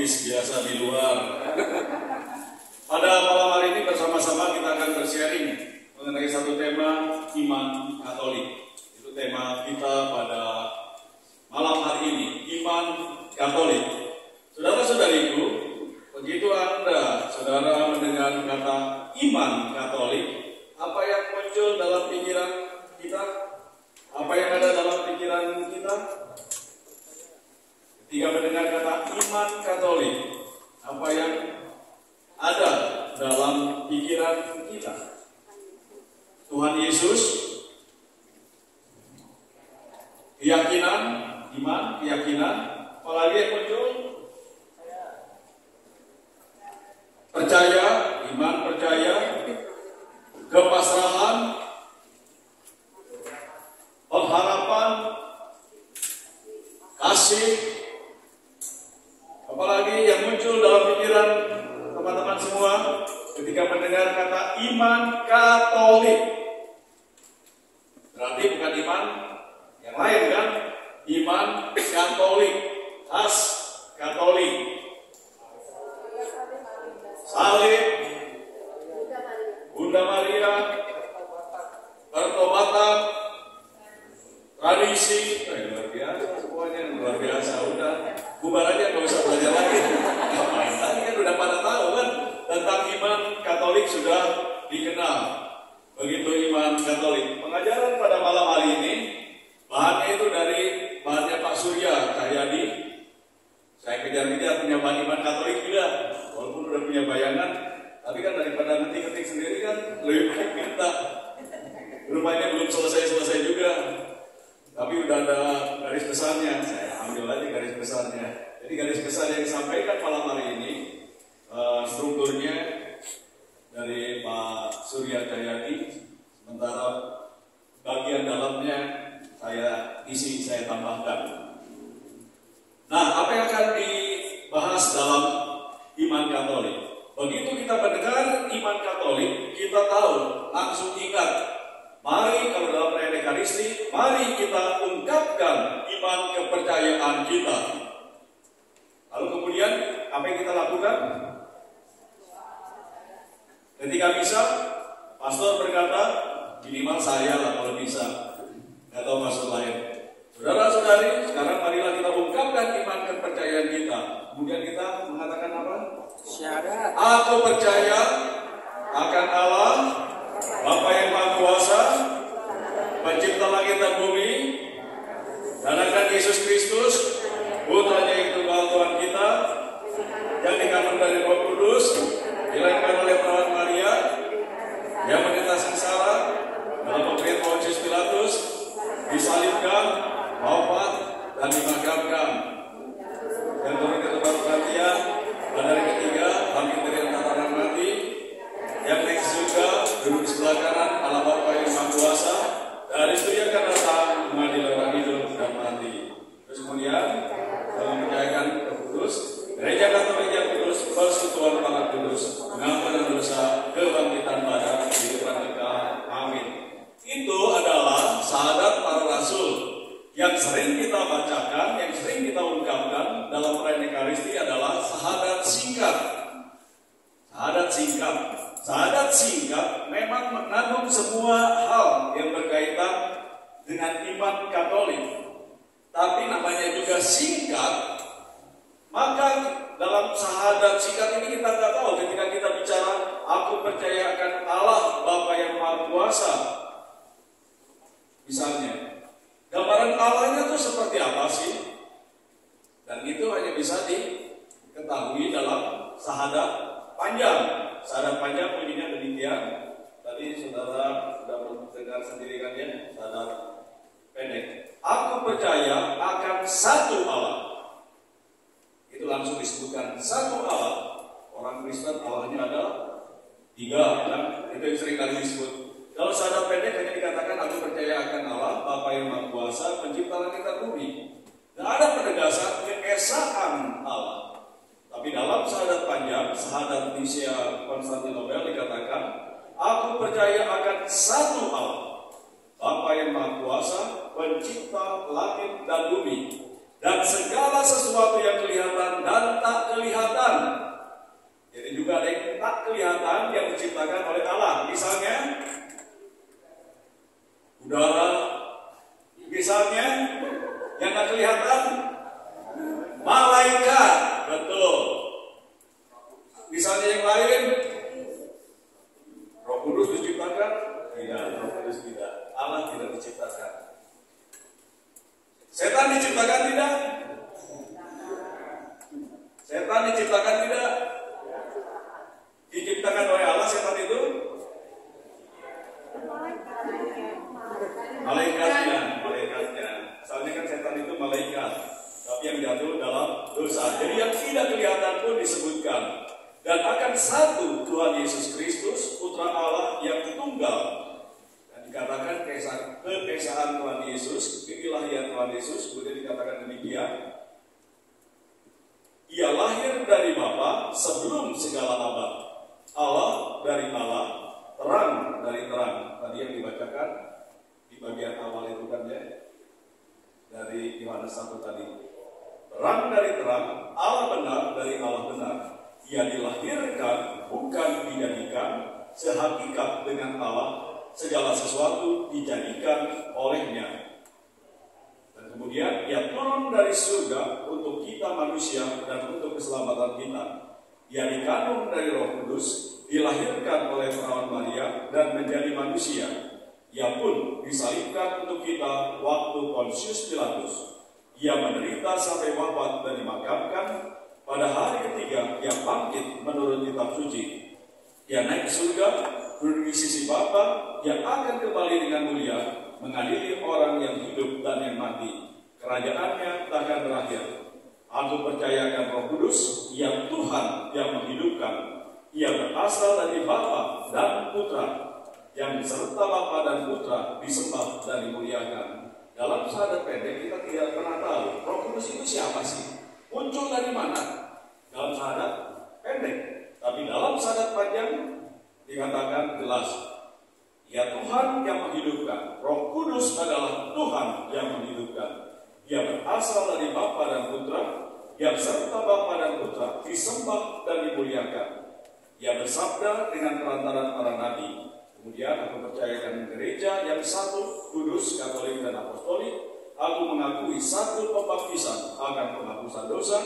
baptis biasa di luar. Pada malam hari ini bersama-sama kita akan bersharing mengenai satu tema iman Katolik. Itu tema kita pada malam hari ini, iman Katolik. Saudara-saudariku, begitu Anda, saudara, mendengar kata iman Katolik, apa yang muncul dalam pikiran kita? Apa yang ada dalam pikiran kita? Ketika mendengar kata iman Katolik, apa yang ada dalam pikiran kita? Tuhan Yesus, keyakinan, iman, keyakinan, apalagi yang muncul? Percaya, iman, percaya, kepasrahan, pengharapan, kasih, apalagi yang muncul dalam pikiran teman-teman semua ketika mendengar kata iman Katolik. Berarti bukan iman yang lain kan? Iman Katolik, khas Katolik. Salib, Bunda Maria, pertobatan, tradisi, luar biasa semuanya, luar biasa. Udah bubar aja, nggak usah belajar lagi. Ngapain lagi kan udah pada tahu kan tentang iman Katolik sudah dikenal. Begitu iman Katolik. Pengajaran pada malam hari ini bahannya itu dari bahannya Pak Surya Cahyadi. Saya kejar-kejar punya bahan iman Katolik juga. Walaupun udah punya bayangan, tapi kan daripada ngetik-ngetik sendiri kan lebih baik minta. Rupanya belum selesai-selesai juga, tapi udah ada garis besarnya. Saya ambil aja garis besarnya. Jadi garis besar yang disampaikan malam hari ini, strukturnya dari Pak Surya Cahyadi, sementara bagian dalamnya saya isi, saya tambahkan. Nah, apa yang akan dibahas dalam iman Katolik? Begitu kita mendengar iman Katolik, kita tahu, langsung ingat. Mari kalau dalam perayaan Ekaristi, mari kita ungkapkan iman kepercayaan kita. Lalu kemudian, apa yang kita lakukan? Ketika bisa, pastor berkata, minimal saya lah kalau bisa. Nggak tahu pastor lain. Saudara-saudari, sekarang marilah kita ungkapkan iman kepercayaan kita. Kemudian kita mengatakan apa? Syahadat. Aku percaya akan Allah, Bapa yang Maha Kuasa, Pencipta langit dan bumi, dan akan Yesus Kristus, Putranya yang tunggal Tuhan kita, yang dikandung dari Roh Kudus, dilahirkan oleh Perawan Maria, yang menderita sengsara dalam pemberian Pontius Pilatus, disalibkan, wafat, dan dimakamkan. Dan turun ke tempat kematian, pada hari ketiga bangkit dari antara orang mati, yang naik ke surga, duduk di sebelah kanan Allah Bapa yang Maha Kuasa, dari situ dia akan datang mengadili orang hidup dan mati. Terus kemudian dalam percayakan Kudus, Gereja Katolik yang kudus, persekutuan para kudus, pengampunan dosa, kebangkitan badan, kehidupan kekal. Amin. Itu adalah syahadat para rasul yang sering kita bacakan, yang sering kita ungkapkan dalam perayaan Ekaristi adalah syahadat singkat. Syahadat singkat. Syahadat singkat memang mengandung semua hal yang berkaitan dengan iman Katolik. Tapi namanya juga singkat, maka dalam syahadat singkat ini kita nggak tahu ketika kita bicara, aku percaya akan Allah Bapa yang Maha Kuasa. Misalnya, gambaran Allahnya itu seperti apa sih? Dan itu hanya bisa diketahui dalam syahadat panjang. Syahadat panjang bunyinya demikian. Tadi saudara sudah mendengar sendiri kan ya, syahadat pendek. Aku percaya akan satu Allah. Itu langsung disebutkan satu Allah. Orang Kristen Allahnya ada tiga, kan? Itu yang sering kali disebut. Kalau syahadat pendek hanya dikatakan aku percaya akan Allah, Bapa yang Maha Kuasa, Pencipta langit dan bumi. Tidak ada penegasan keesaan Allah. Tapi dalam syahadat panjang, syahadat Nicea Konstantinopel dikatakan, aku percaya akan satu Allah, Bapa yang Maha Kuasa, Pencipta langit dan bumi. dan segala sesuatu yang kelihatan dan tak kelihatan. Jadi juga ada yang tak kelihatan yang diciptakan oleh Allah. Misalnya udara, misalnya yang tak kelihatan malaikat, betul. Misalnya yang lain, Roh Kudus diciptakan? Tidak, Roh Kudus tidak. Allah tidak diciptakan. Setan diciptakan tidak? Setan diciptakan tidak? Diciptakan oleh Allah setan itu? Malaikatnya. Soalnya kan setan itu malaikat, tapi yang jatuh dalam dosa. Jadi yang tidak kelihatan pun disebutkan. Dan akan satu Tuhan Yesus Kristus, Putra Allah yang tunggal. Dan dikatakan keesaan Tuhan Yesus, keilahian Tuhan Yesus, kemudian dikatakan demikian. Ia lahir dari Bapa sebelum segala abad. Allah dari Allah, terang dari terang. Tadi yang dibacakan di bagian awal itu kan ya, dari Yohanes 1 tadi. Terang dari terang, Allah benar dari Allah benar. Ia dilahirkan, bukan dijadikan, sehakikat dengan Allah, segala sesuatu dijadikan olehnya. Dan kemudian ia turun dari surga untuk kita manusia dan untuk keselamatan kita. Ia dikandung dari Roh Kudus, dilahirkan oleh perawan Maria dan menjadi manusia. Ia pun disalibkan untuk kita waktu Pontius Pilatus. Ia menderita sampai wafat dan dimakamkan. Pada hari ketiga ia bangkit menurut kitab suci. Ia naik ke surga, duduk di sisi Bapa, yang akan kembali dengan mulia mengadili orang yang hidup dan yang mati. Kerajaannya takkan berakhir. Aku percayakan Roh Kudus, yang Tuhan yang menghidupkan. Ia berasal dari Bapa dan Putra, yang beserta Bapa dan Putra disembah dan dimuliakan. Dalam syahadat pendek kita tidak pernah tahu Roh Kudus itu siapa sih? Muncul dari mana? Dalam syahadat pendek. Tapi dalam syahadat panjang dikatakan jelas. Ya Tuhan yang menghidupkan. Roh Kudus adalah Tuhan yang menghidupkan. Ia berasal dari Bapa dan Putra, yang serta Bapa dan Putra disembah dan dimuliakan. Ia bersabda dengan perantaran para nabi. Kemudian aku percayakan gereja yang satu, kudus, katolik dan apostolik. Aku mengakui satu pembaptisan akan penghapusan dosa.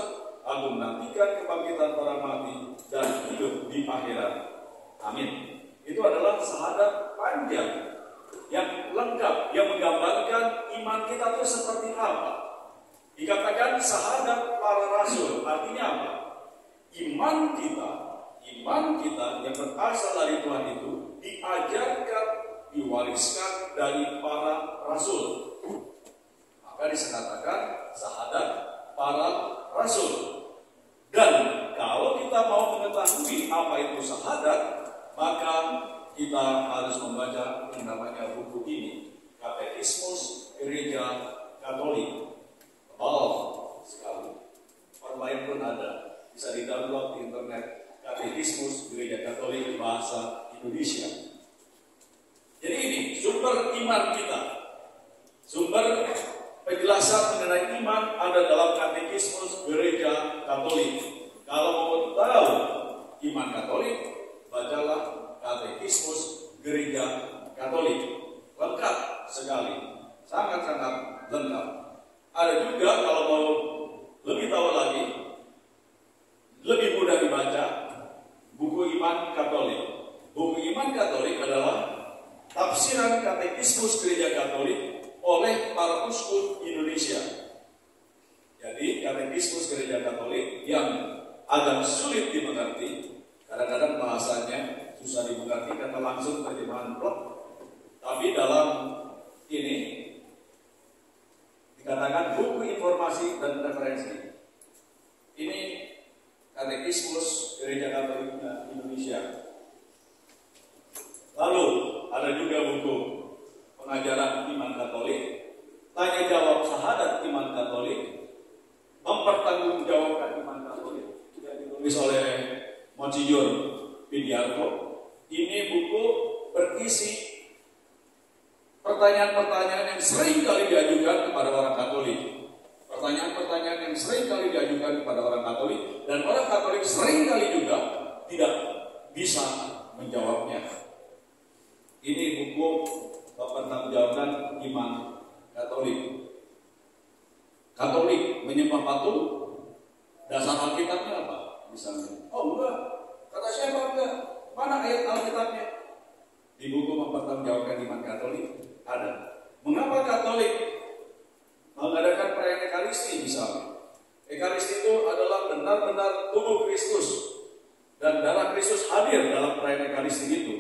Aku menantikan kebangkitan para mati dan hidup di akhirat. Amin. Itu adalah syahadat panjang yang lengkap, yang menggambarkan iman kita itu seperti apa. Dikatakan syahadat para rasul, artinya apa? Iman kita yang berasal dari Tuhan itu diajarkan, diwariskan dari para rasul. Maka disebutkan syahadat para rasul. Dan kalau kita mau mengetahui apa itu syahadat, maka kita harus membaca yang namanya buku ini, Katekismus Gereja Katolik. Sekali. Orang lain pun ada, bisa di-download di internet. Katekismus Gereja Katolik bahasa Indonesia. Jadi ini sumber iman kita. Sumber penjelasan mengenai iman ada dalam Katekismus Gereja Katolik. Kalau mau tahu iman Katolik, bacalah Katekismus Gereja Katolik. Lengkap sekali, sangat-sangat lengkap. Ada juga kalau mau lebih tahu lagi, lebih mudah dibaca, buku Iman Katolik. Buku Iman Katolik adalah tafsiran Katekismus Gereja Katolik oleh para uskup Indonesia. Jadi Katekismus Gereja Katolik yang agak sulit dimengerti, kadang-kadang bahasanya susah dimengerti karena langsung terjemahan blok. Tapi dalam ini dikatakan buku informasi dan referensi. Ini Katekismus Gereja Katolik Indonesia. Lalu ada juga buku pengajaran iman Katolik, tanya jawab syahadat iman Katolik, mempertanggungjawabkan iman Katolik, yang ditulis oleh Monsinyur Widiarto. Ini buku berisi pertanyaan-pertanyaan yang sering kali diajukan kepada orang Katolik. Pertanyaan-pertanyaan sering kali diajukan kepada orang Katolik, dan orang Katolik sering kali juga tidak bisa menjawabnya. Ini hukum mempertanggungjawabkan iman Katolik. Katolik menyembah patung, dasar Alkitabnya apa? Misalnya, oh enggak, kata siapa enggak? Mana ayat Alkitabnya? Di buku mempertanggungjawabkan iman Katolik ada. Mengapa Katolik mengadakan perayaan Ekaristi misalnya? Ekaristi itu adalah benar-benar tubuh Kristus dan darah Kristus hadir dalam perayaan Ekaristi itu.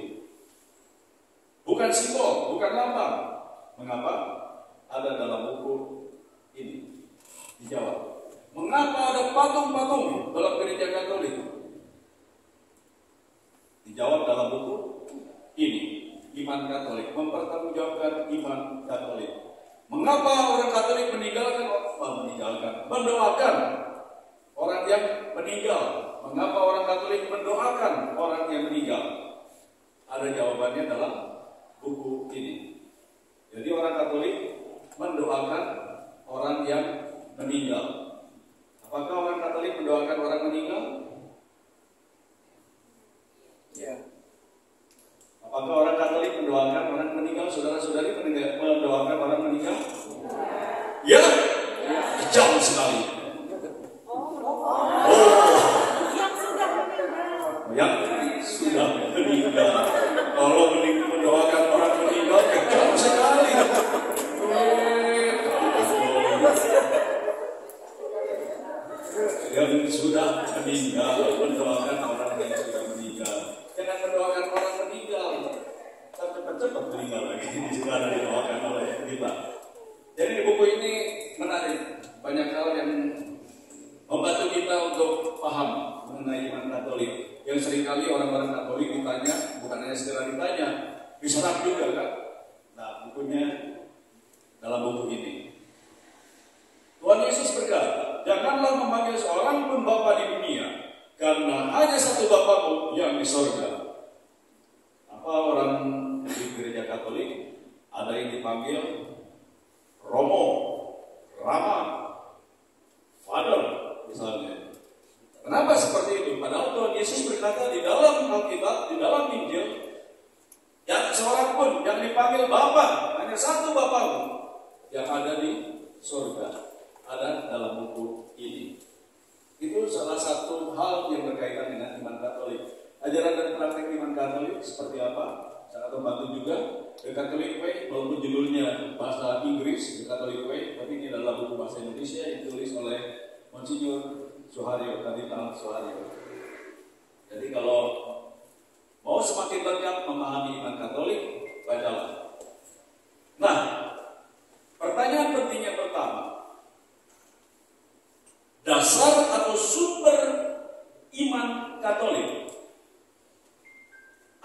Bukan simbol, bukan lambang. Mengapa? Ada dalam buku ini. Dijawab. Mengapa ada patung-patung dalam gereja Katolik? Dijawab dalam buku ini. Iman Katolik, mempertanggungjawabkan iman Katolik. Mengapa orang Katolik mendoakan orang yang meninggal? Mengapa orang Katolik mendoakan orang yang meninggal? Ada jawabannya dalam buku ini. Jadi orang Katolik mendoakan orang yang meninggal. Apakah orang Katolik mendoakan orang meninggal? Ya. Apakah orang Katolik mendoakan orang meninggal? Saudara-saudari mendoakan orang meninggal? Ya? Jauh sekali. Yang sudah meninggal. Kalau mendoakan orang meninggal, kejam sekali. Yang sudah meninggal, mendoakan orang yang sudah meninggal. Jangan mendoakan orang meninggal. Cepat-cepat meninggal lagi. Ini juga ada didoakan oleh kita. Jadi buku ini menarik. Banyak hal yang membantu kita untuk paham mengenai iman Katolik. Yang seringkali orang-orang Katolik ditanya, bukan hanya sekedar ditanya, diserang juga kan. Nah, bukunya dalam buku ini. Tuhan Yesus berkata, janganlah memanggil seorang pun Bapa di dunia, karena hanya satu Bapamu yang di sorga. Apa orang di gereja Katolik ada yang dipanggil Romo, Rama, Father misalnya. Kenapa seperti itu? Padahal Tuhan Yesus berkata di dalam Alkitab, di dalam Injil, yang seorang pun yang dipanggil Bapa, hanya satu Bapamu yang ada di surga. Ada dalam buku ini. Itu salah satu hal yang berkaitan dengan iman Katolik. Ajaran dan praktek iman Katolik seperti apa? Sangat membantu juga. The Catholic Way, walaupun judulnya bahasa Inggris, The Catholic Way, tapi ini adalah buku bahasa Indonesia yang ditulis oleh Monsinyur Suharyo, Kardinal Suharyo. Jadi kalau mau semakin lengkap memahami iman Katolik, bacalah. Nah, pertanyaan penting yang pertama, dasar atau sumber iman Katolik.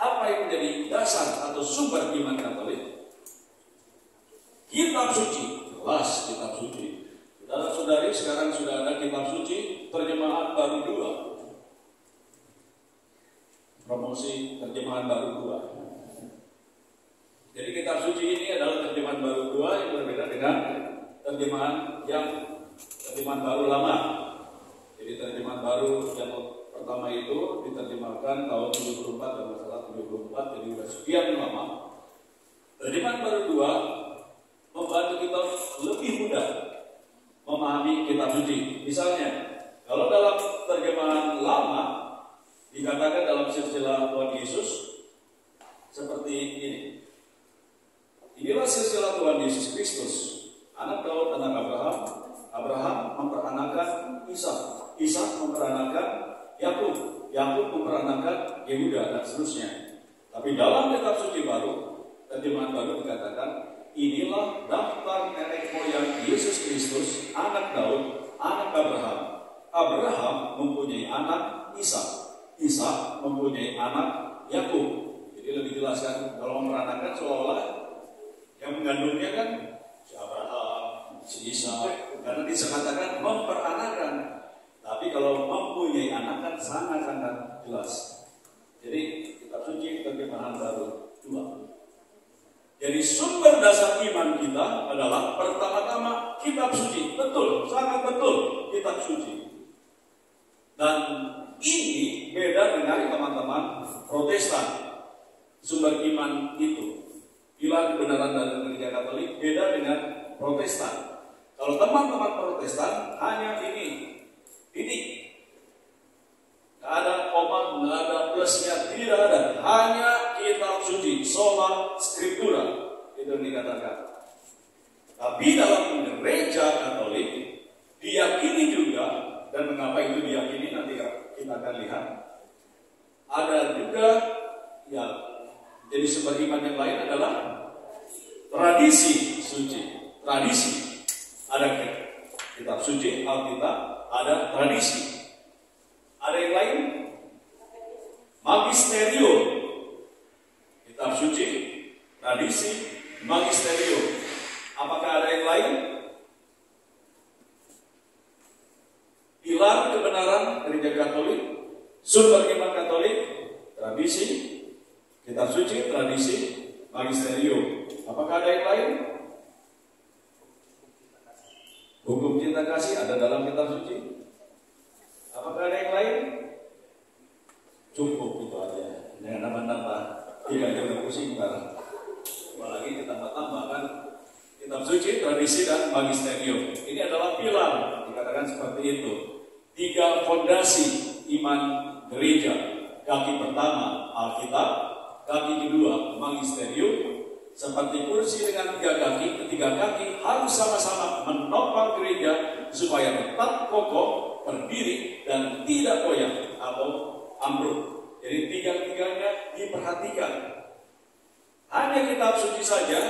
Apa yang menjadi dasar atau sumber iman Katolik? Kitab suci, jelas kitab suci. Saudara-saudari, sekarang sudah ada kitab suci terjemahan baru 2. Promosi terjemahan baru 2. Jadi kitab suci ini adalah terjemahan baru 2 yang berbeda dengan terjemahan baru lama. Jadi terjemahan baru yang pertama itu diterjemahkan tahun 74, dan masalah 74, jadi sudah sekian lama. Terjemahan baru 2 membantu kita lebih mudah memahami kitab suci. Misalnya, kalau dalam terjemahan lama dikatakan dalam silsilah Tuhan Yesus seperti ini. Inilah silsilah Tuhan Yesus Kristus, anak Daud, anak Abraham. Abraham memperanakan Ishak, Ishak memperanakan Yakub, Yakub memperanakan Yehuda, dan seterusnya. Tapi dalam kitab suci baru, terjemahan baru dikatakan, inilah daftar nenek moyang Yesus Kristus, anak Daud, anak Abraham. Abraham mempunyai anak Ishak, Ishak mempunyai anak Yakub. Jadi lebih jelas kan, kalau memperanakan seolah-olah yang mengandungnya kan si Abraham, si Ishak, karena disebutkan memperanakan. Tapi kalau mempunyai anak kan sangat-sangat jelas. Jadi kitab suci terjemahan baru 2. Jadi sumber dasar iman kita adalah pertama-tama kitab suci. Betul, sangat betul. Kita kitab suci. Dan ini beda dengan teman-teman Protestan. Sumber iman itu, pilar kebenaran dari gereja Katolik beda dengan Protestan. Kalau teman-teman Protestan hanya ini, nggak ada koma, nggak ada plusnya, tidak ada, hanya kitab suci, sola scriptura, itu yang dikatakan. Tapi dalam gereja Katolik diyakini juga, dan mengapa itu diyakini nanti kita akan lihat. Ada juga yang jadi sumber iman yang lain adalah tradisi suci. Tradisi, ada kitab suci, Alkitab, ada tradisi. Ada yang lain? Magisterium. Kitab suci, tradisi, magisterium. Apakah ada yang lain? Pilar kebenaran gereja Katolik, sumber iman Katolik, tradisi, kitab suci, tradisi, magisterium. Apakah ada yang lain? Hukum cinta kasih ada dalam kitab suci. Apakah ada yang lain? Cukup itu aja. Jangan nambah-nambah. Tidak jangan pusing karena apalagi kita tambahkan kitab suci, tradisi, dan magisterium. Ini adalah pilar, dikatakan seperti itu. 3 fondasi iman gereja. Kaki pertama Alkitab, kaki kedua magisterium. Seperti kursi dengan 3 kaki, ketiga kaki harus sama-sama menopang gereja supaya tetap kokoh, berdiri, dan tidak goyah atau ambruk. Jadi 3-tiganya diperhatikan. Hanya kitab suci saja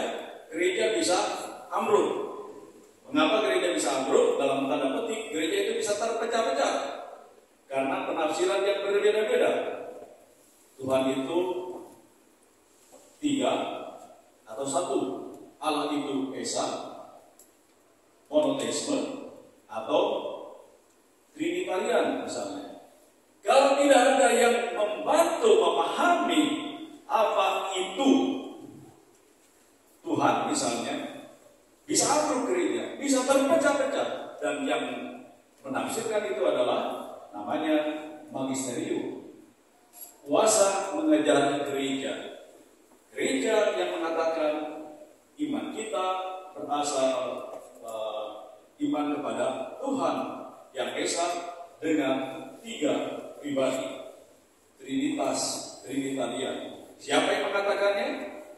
gereja bisa ambruk. Mengapa gereja bisa ambruk? Dalam tanda petik, gereja itu bisa terpecah-pecah karena penafsiran yang berbeda-beda. Tuhan itu 3 atau 1. Allah itu Esa, monoteisme, atau Trinitarian misalnya. Kalau tidak ada yang membantu memahami apa itu Tuhan misalnya, bisa ambruk gereja, bisa terpecah-pecah. Dan yang menafsirkan itu adalah namanya magisterium, kuasa mengajar gereja. Gereja yang mengatakan iman kita berasal iman kepada Tuhan yang Esa dengan 3 pribadi, Trinitas, Trinitarian. Siapa yang mengatakannya?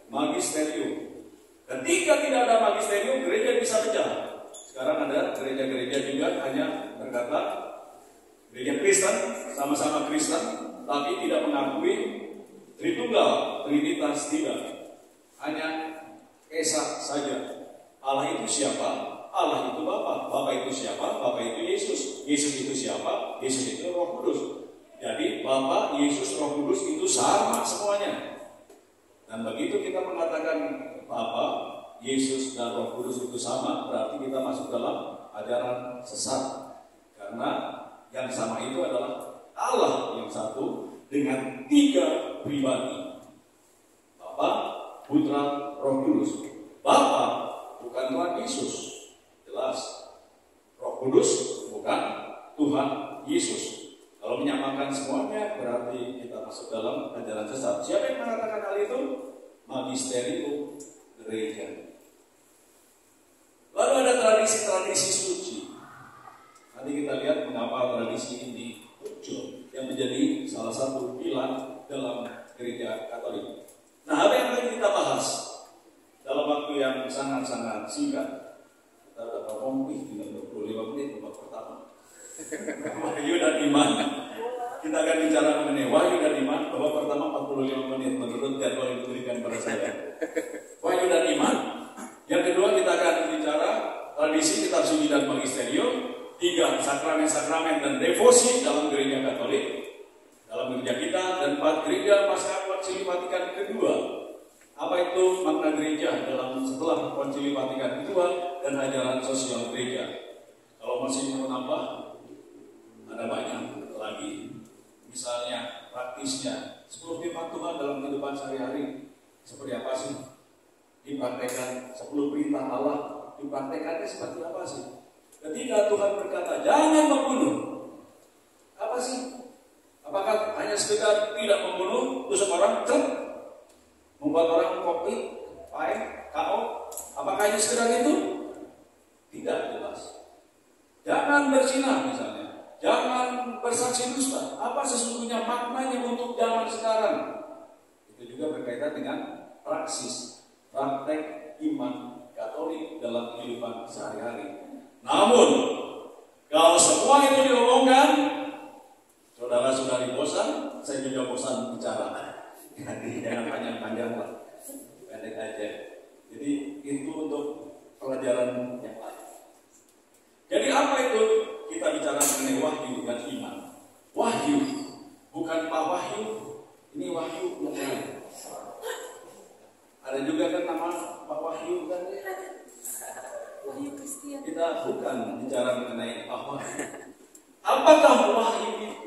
Magisterium. Ketika tidak ada magisterium, gereja bisa pecah. Sekarang ada gereja-gereja juga hanya berkata gereja Kristen, sama-sama Kristen, tapi tidak mengakui Tritunggal, Trinitas tidak. Hanya Esa saja. Allah itu siapa? Allah itu Bapa. Bapa itu siapa? Bapa itu Yesus. Yesus itu siapa? Yesus itu Roh Kudus. Jadi Bapa, Yesus, Roh Kudus itu sama semuanya. Dan begitu kita mengatakan Bapa, Yesus, dan Roh Kudus itu sama, berarti kita masuk dalam ajaran sesat. Karena yang sama itu adalah Allah yang satu dengan 3 pribadi. Bapa, Putra, Roh Kudus. Bapa bukan Tuhan Yesus, jelas. Roh Kudus bukan Tuhan Yesus. Kalau menyamakan semuanya berarti kita masuk dalam ajaran sesat. Siapa yang mengatakan hal itu? Magisterium gereja. Lalu ada tradisi-tradisi suci. Nanti kita lihat mengapa tradisi ini muncul yang menjadi salah satu pilar dalam gereja Katolik. Nah, apa yang akan kita bahas dalam waktu yang sangat-sangat singkat? Kita dapat ngomong dengan 25 menit babak pertama. Wahyu dan iman. Kita akan bicara mengenai wahyu dan iman. Babak pertama 45 menit menurut jadwal yang diberikan pada saya. Wahyu dan iman. Yang kedua kita akan bicara tradisi, kitab suci, dan magisterium. 3 sakramen-sakramen dan devosi dalam gereja Katolik, dalam gereja kita. Dan 4 gereja pasca Konsili Vatikan kedua. Apa itu makna gereja dalam setelah Konsili Vatikan kedua dan ajaran sosial gereja? Kalau masih mau nambah, ada banyak lagi. Misalnya praktisnya 10 firman Tuhan dalam kehidupan sehari-hari seperti apa sih? Dipraktekkan 10 perintah Allah, dipraktekannya seperti apa sih? Ketika Tuhan berkata, jangan membunuh. Apa sih? Apakah hanya sekedar tidak membunuh, terus orang membuat orang kopi, paek, KO? Apakah hanya sekedar itu? Tidak jelas. Jangan berzina misalnya. Jangan bersaksi dusta. Apa sesungguhnya maknanya untuk zaman sekarang? Itu juga berkaitan dengan praksis, praktek iman Katolik dalam kehidupan sehari-hari. Namun, kalau semua itu diomongkan, saudara-saudari bosan, saya juga bosan bicara. Jadi jangan panjang-panjang lah, pendek aja. Jadi itu untuk pelajaran yang lain. Jadi apa itu kita bicara mengenai wahyu dan iman? Wahyu, bukan Pak Wahyu, ini wahyu yang lain. Ada juga kan nama Pak Wahyu kan? Wahyu Kristian. Kita bukan bicara mengenai Pak Wahyu. Apakah wahyu itu?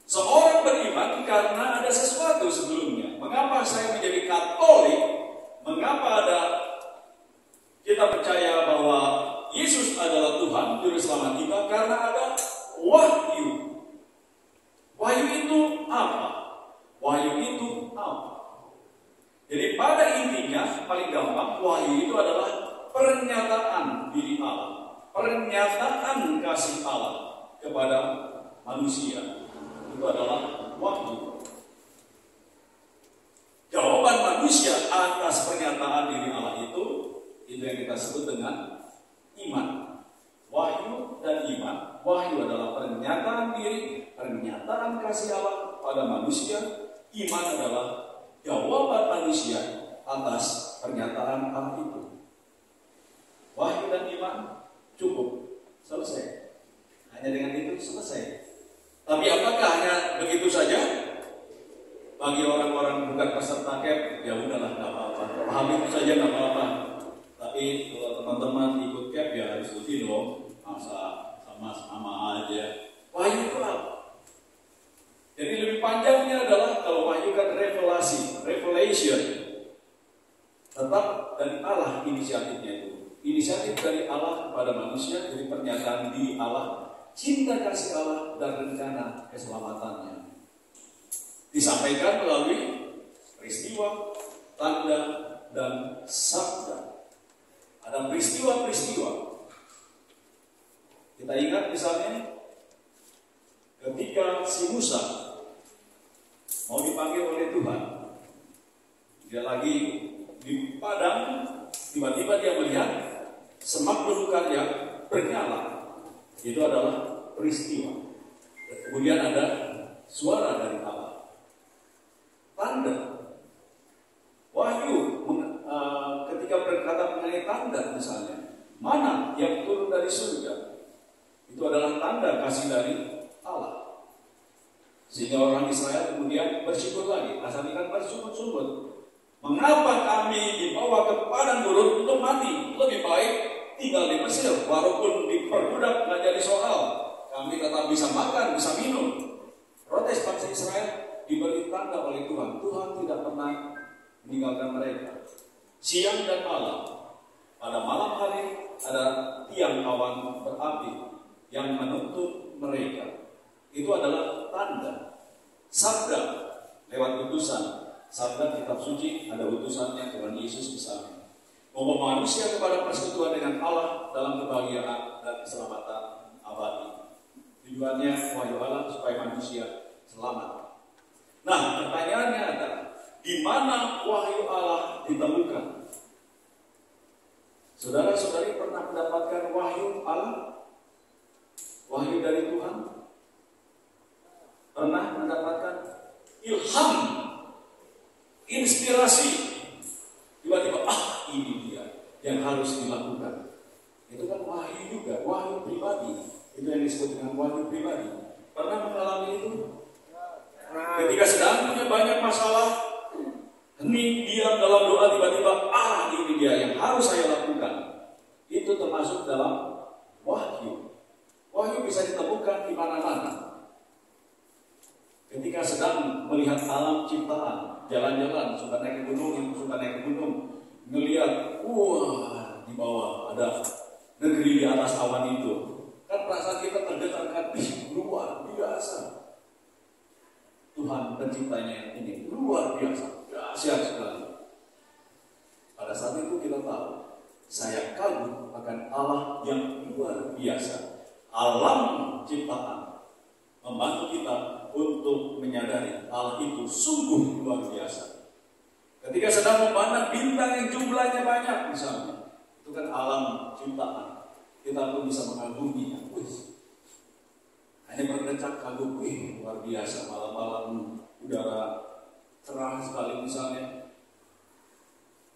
Seorang beriman karena ada sesuatu sebelumnya. Mengapa saya menjadi Katolik? Mengapa kita percaya bahwa Yesus adalah Tuhan, Juru Selamat kita? Karena ada wahyu. Wahyu itu apa? Wahyu itu apa? Jadi pada intinya, paling gampang, wahyu itu adalah pernyataan diri Allah, pernyataan kasih Allah kepada manusia. Itu adalah wahyu. Jawaban manusia atas pernyataan diri Allah itu yang kita sebut dengan iman. Wahyu dan iman. Wahyu adalah pernyataan diri, pernyataan kasih Allah pada manusia. Iman adalah jawaban manusia atas pernyataan Allah itu. Wahyu dan iman cukup, selesai. Hanya dengan itu selesai. Tapi apakah hanya begitu saja? Bagi orang-orang bukan peserta camp, ya udahlah, nggak apa-apa. Paham itu saja nggak apa-apa. Tapi kalau teman-teman ikut camp ya harus ikuti dong. Masa sama aja. Wahyu itu apa? Jadi lebih panjangnya adalah kalau wahyu kan revelasi, revelation. Tetap dari Allah inisiatifnya itu. Inisiatif dari Allah kepada manusia, jadi pernyataan diri Allah, cinta kasih Allah dan rencana keselamatannya. Disampaikan melalui peristiwa, tanda, dan sabda. Ada peristiwa-peristiwa. Kita ingat misalnya ketika si Musa mau dipanggil oleh Tuhan, dia lagi di padang, tiba-tiba dia melihat semak belukar yang bernyala. Itu adalah peristiwa. Kemudian ada suara dari Allah. Tanda. Wahyu ketika berkata mengenai tanda misalnya, mana yang turun dari surga? Itu adalah tanda kasih dari Allah. Sehingga orang Israel kemudian bersyukur lagi. Asal ikan bersyukur-syukur. Mengapa kami dibawa ke padang gurun untuk mati? Lebih baik tinggal di Mesir. Walaupun diperbudak nggak jadi soal. Kami tetap bisa makan, bisa minum. Protes bangsa Israel diberi tanda oleh Tuhan. Tuhan tidak pernah meninggalkan mereka. Siang dan malam. Pada malam hari ada tiang awan berapi yang menuntut mereka. Itu adalah tanda. Sabda lewat utusan. Sabda kitab suci ada utusannya Tuhan Yesus misalnya. Membawa manusia kepada persekutuan dengan Allah dalam kebahagiaan dan keselamatan abadi. Tujuannya wahyu Allah supaya manusia selamat. Nah, pertanyaannya adalah di mana wahyu Allah ditemukan? Saudara-saudari pernah mendapatkan wahyu Allah? Wahyu dari Tuhan? Pernah mendapatkan ilham, inspirasi? Tiba-tiba, ini dia yang harus dilakukan. Itu kan wahyu juga, wahyu pribadi. Itu yang disebut dengan wahyu pribadi. Pernah mengalami itu? Ketika sedang punya banyak masalah, hening, diam dalam doa, tiba-tiba, ini dia yang harus saya lakukan. Itu termasuk dalam wahyu. Wahyu bisa ditemukan di mana-mana. Ketika sedang melihat alam ciptaan, jalan-jalan, suka naik ke gunung, ngelihat, di bawah ada negeri di atas awan itu, kan perasaan kita tergetarkan, luar biasa. Tuhan penciptanya ini luar biasa, dahsyat sekali. Pada saat itu kita tahu, saya kagum akan Allah yang luar biasa. Alam ciptaan membantu kita untuk menyadari Allah itu sungguh luar biasa. Ketika sedang memandang bintang yang jumlahnya banyak misalnya, itu kan alam ciptaan, kita pun bisa mengaguminya. Hanya berdecak kagum, luar biasa. Malam-malam udara cerah sekali misalnya,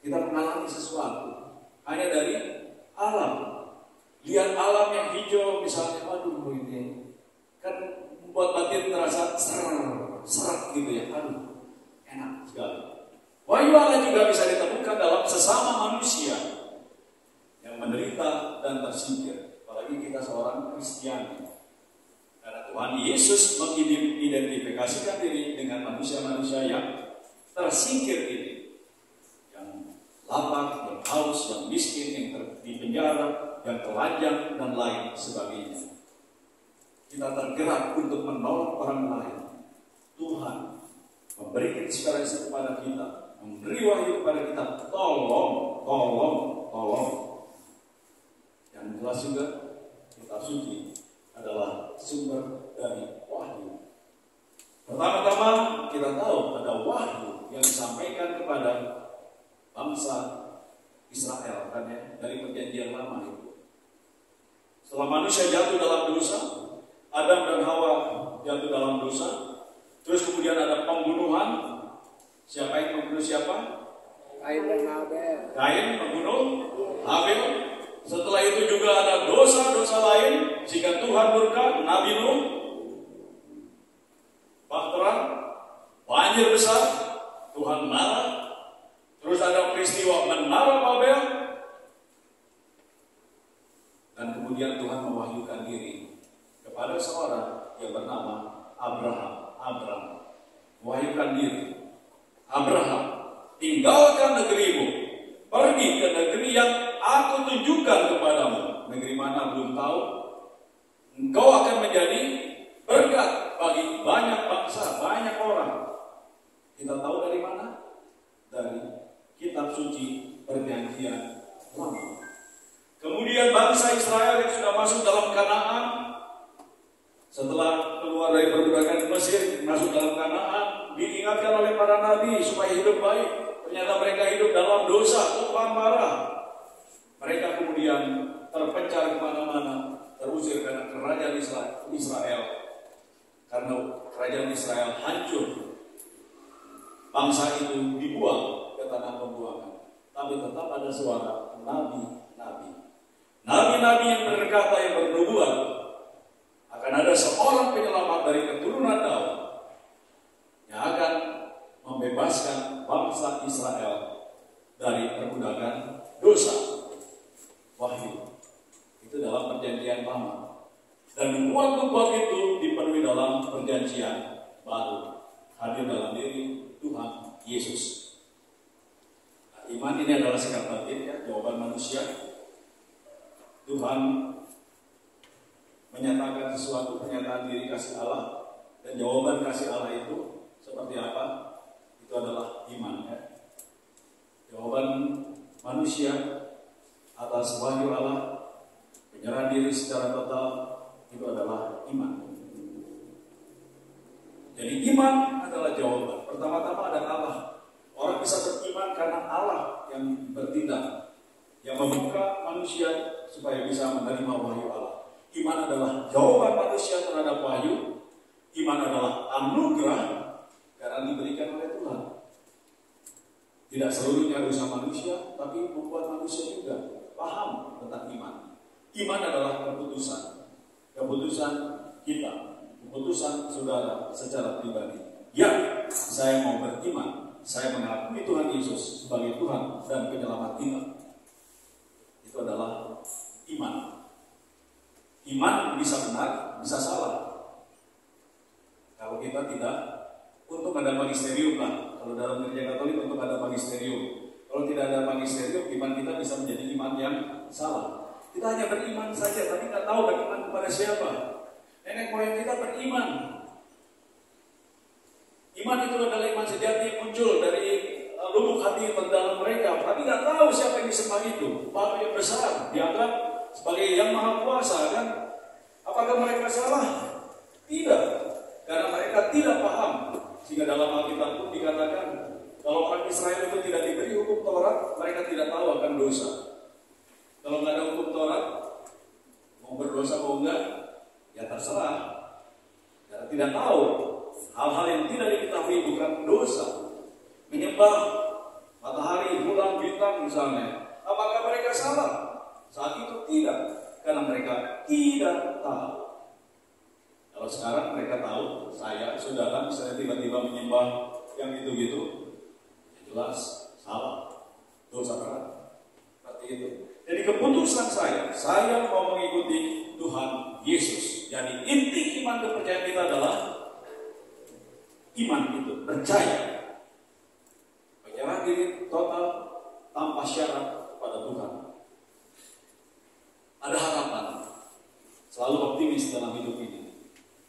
kita mengalami sesuatu hanya dari alam. Lihat alam yang hijau misalnya, aduh ini kan membuat batin terasa seret gitu ya, aduh enak sekali. Wahyu Allah juga bisa ditemukan dalam sesama manusia yang menderita dan tersingkir, apalagi kita seorang Kristiani. Karena Tuhan Yesus mengidentifikasikan diri dengan manusia-manusia yang tersingkir ini, yang lapar, yang haus, yang miskin, yang di penjara, yang telanjang, dan lain sebagainya. Kita tergerak untuk menolong orang lain. Tuhan memberi inspirasi kepada kita, memberi wahyu kepada kita, tolong. Yang jelas juga, kitab suci adalah sumber dari wahyu. Pertama-tama kita tahu ada wahyu yang disampaikan kepada bangsa Israel kan ya, dari perjanjian lama itu. Setelah manusia jatuh dalam dosa, Adam dan Hawa jatuh dalam dosa, terus kemudian ada pembunuhan. Siapa yang membunuh siapa? Kain dan Habel. Kain membunuh Habel. Setelah itu juga ada dosa-dosa lain, sehingga Tuhan murka. Nabi Nuh, Bahtera, banjir besar, Tuhan marah. Terus ada peristiwa menara Babel, dan kemudian Tuhan mewahyukan diri kepada seorang yang bernama Abraham. Mewahyukan diri, Abraham, tinggalkan negerimu, pergi ke negeri yang aku tunjukkan kepadamu. Negeri mana belum tahu. Engkau akan menjadi berkat bagi banyak bangsa, banyak orang. Kita tahu dari mana? Dari kitab suci perjanjian lama. Kemudian bangsa Israel yang sudah masuk dalam Kanaan, setelah keluar dari perbudakan Mesir, masuk dalam Kanaan, diingatkan oleh para nabi supaya hidup baik. Ternyata mereka hidup dalam dosa, Tuhan marah. Mereka kemudian terpencar kemana-mana, terusir karena kerajaan Israel. Karena kerajaan Israel hancur, bangsa itu dibuang ke tanah pembuangan. Tapi tetap ada suara nabi-nabi yang berkata, yang bernubuat, akan ada seorang penyelamat dari keturunan Daud yang akan membebaskan bangsa Israel dari perbudakan dosa. Wahyu itu dalam perjanjian lama, dan nubuat-nubuat itu dipenuhi dalam perjanjian baru, hadir dalam diri Tuhan Yesus. Nah, iman ini adalah sikap batin ya, jawaban manusia. Tuhan menyatakan sesuatu, pernyataan diri kasih Allah, dan jawaban kasih Allah itu seperti apa? Itu adalah iman ya. Jawaban manusia atas wahyu Allah, penyerahan diri secara total, itu adalah iman. Jadi iman adalah jawaban. Pertama-tama ada Allah. Orang bisa beriman karena Allah yang bertindak, yang membuka manusia supaya bisa menerima wahyu Allah. Iman adalah jawaban manusia terhadap wahyu. Iman adalah anugerah karena diberikan oleh Tuhan. Tidak seluruhnya usaha manusia, tapi membuat manusia juga paham tentang iman. Iman adalah keputusan kita, keputusan saudara secara pribadi. Ya, saya mau beriman, saya mengakui Tuhan Yesus sebagai Tuhan dan penyelamat kita. Itu adalah iman. Iman bisa benar, bisa salah. Kalau kita tidak, untuk ada magisterium lah. Kalau dalam gereja Katolik untuk ada magisterium. Kalau tidak ada magisterium, iman kita bisa menjadi iman yang salah. Kita hanya beriman saja, tapi nggak tahu beriman kepada siapa. Nenek moyang kita beriman. Iman itu adalah iman sejati yang muncul dari lubuk hati terdalam mereka, tapi nggak tahu siapa yang disembah itu. Bapa yang besar dianggap sebagai yang maha kuasa, kan? Apakah mereka salah? Tidak, karena mereka tidak paham. Sehingga dalam Alkitab pun dikatakan kalau orang Israel itu tidak diberi hukum Taurat, mereka tidak tahu akan dosa. Kalau nggak ada hukum Taurat, mau berdosa mau enggak, ya terserah. Karena tidak tahu hal-hal yang tidak diketahui bukan dosa. Menyembah matahari, bulan, bintang misalnya. Apakah mereka salah? Saat itu tidak, karena mereka tidak tahu. Kalau sekarang mereka tahu, saya, saudara, misalnya tiba-tiba menyembah yang gitu-gitu, jelas salah, dosa berat. Seperti itu. Jadi keputusan saya mau mengikuti Tuhan Yesus. Jadi inti iman kepercayaan kita adalah iman itu, percaya. Menyerah diri total tanpa syarat kepada Tuhan. Ada harapan, selalu optimis dalam hidup ini.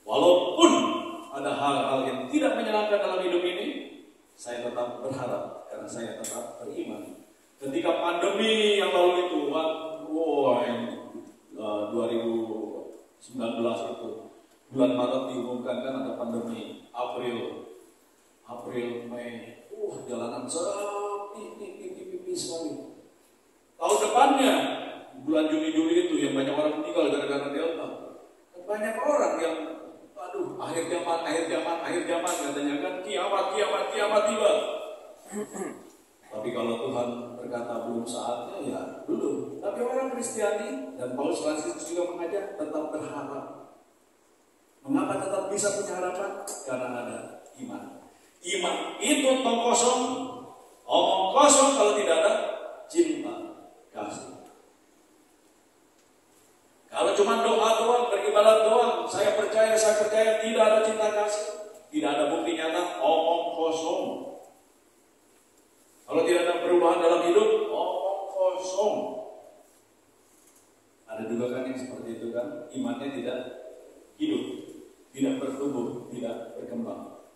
Walaupun ada hal-hal yang tidak menyenangkan dalam hidup ini, saya tetap berharap karena saya tetap beriman. Ketika pandemi yang lalu itu, 2019 itu, bulan Maret diumumkan kan ada pandemi, April, Mei, jalanan sepi sekali. Tahun depannya, bulan Juni-Juli itu yang banyak orang meninggal gara-gara Delta. Banyak orang yang akhir zaman katanya kan kiamat tiba. Tapi kalau Tuhan berkata belum saatnya, ya belum. Tapi orang Kristiani dan Paulus Franciscus juga mengajar tetap berharap. Mengapa tetap bisa punya harapan? Karena ada iman. Iman itu omong kosong kalau tidak ada cinta kasih. Kalau cuma doa doang, beribadat doang, saya percaya, tidak ada cinta kasih, tidak ada bukti nyata, omong kosong. Kalau tidak ada perubahan dalam hidup, omong kosong. Ada juga kan yang seperti itu kan, imannya tidak hidup, tidak bertumbuh, tidak berkembang.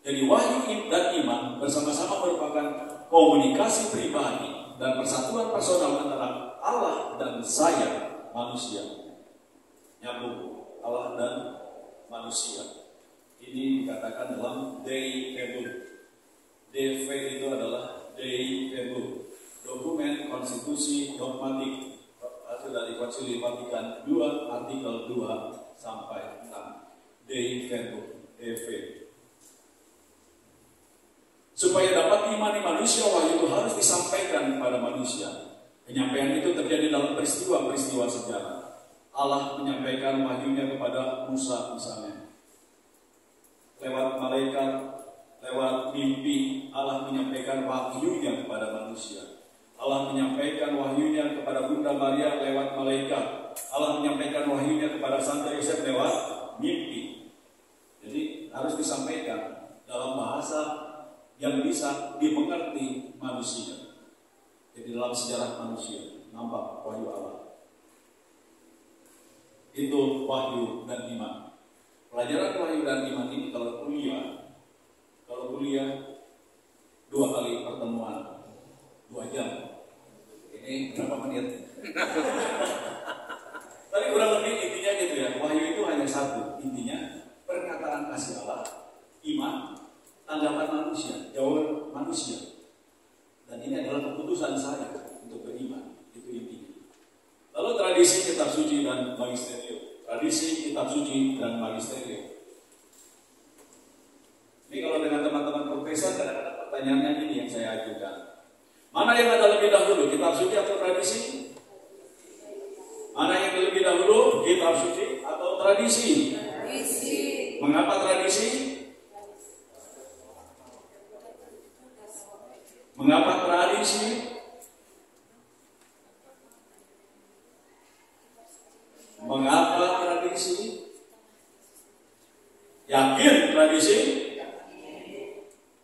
Jadi wahyu dan iman bersama-sama merupakan komunikasi pribadi dan persatuan personal antara Allah dan saya, manusia. Nyambung, Allah dan manusia. Ini dikatakan dalam Dei Verbum. DV itu adalah Dei Verbum, dokumen konstitusi dogmatik hasil dari Konsili Vatikan II, artikel 2 sampai 6. Dei Verbum, DV. Supaya dapat diimani manusia, wahyu itu harus disampaikan kepada manusia. Penyampaian itu terjadi dalam peristiwa-peristiwa sejarah. Allah menyampaikan wahyunya kepada Musa misalnya. Lewat malaikat, lewat mimpi, Allah menyampaikan wahyunya kepada manusia. Allah menyampaikan wahyunya kepada Bunda Maria lewat malaikat. Allah menyampaikan wahyunya kepada Santo Yosef lewat mimpi. Jadi harus disampaikan dalam bahasa yang bisa dimengerti manusia. Jadi dalam sejarah manusia nampak wahyu Allah. Itu wahyu dan iman. Pelajaran wahyu dan iman ini kalau kuliah 2 kali pertemuan 2 jam. Ini berapa menit? Tapi kurang lebih intinya gitu ya. Wahyu itu hanya satu. Intinya perkataan kasih Allah, iman, tanggapan manusia, jawaban manusia. Dan ini adalah keputusan saya untuk beriman. Itu intinya. Lalu tradisi kitab suci dan magisterium. Tradisi kitab suci dan magisterium. Ini kalau dengan teman-teman profesor kadang-kadang pertanyaannya ini yang saya ajukan. Mana yang ada lebih dahulu, kitab suci atau tradisi? Mana yang lebih dahulu, kitab suci atau tradisi? Tradisi. Mengapa tradisi? Mengapa tradisi? Mengapa tradisi? Yakin tradisi?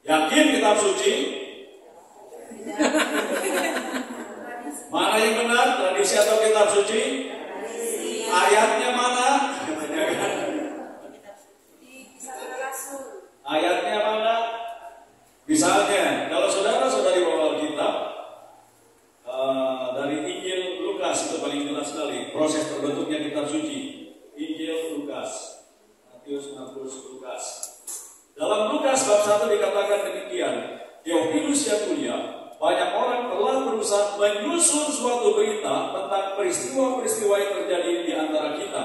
Yakin kitab suci? Mana yang benar, tradisi atau kitab suci? Ayatnya mana? Ayatnya mana? Misalnya, kalau saudara-saudari bawa Alkitab dari Injil Lukas, itu paling jelas sekali proses terbentuknya kitab suci. Injil Lukas, Matius, Markus, Lukas. Dalam Lukas bab 1 dikatakan demikian, Theophilus yang mulia, banyak orang telah berusaha menyusun suatu berita tentang peristiwa-peristiwa yang terjadi di antara kita,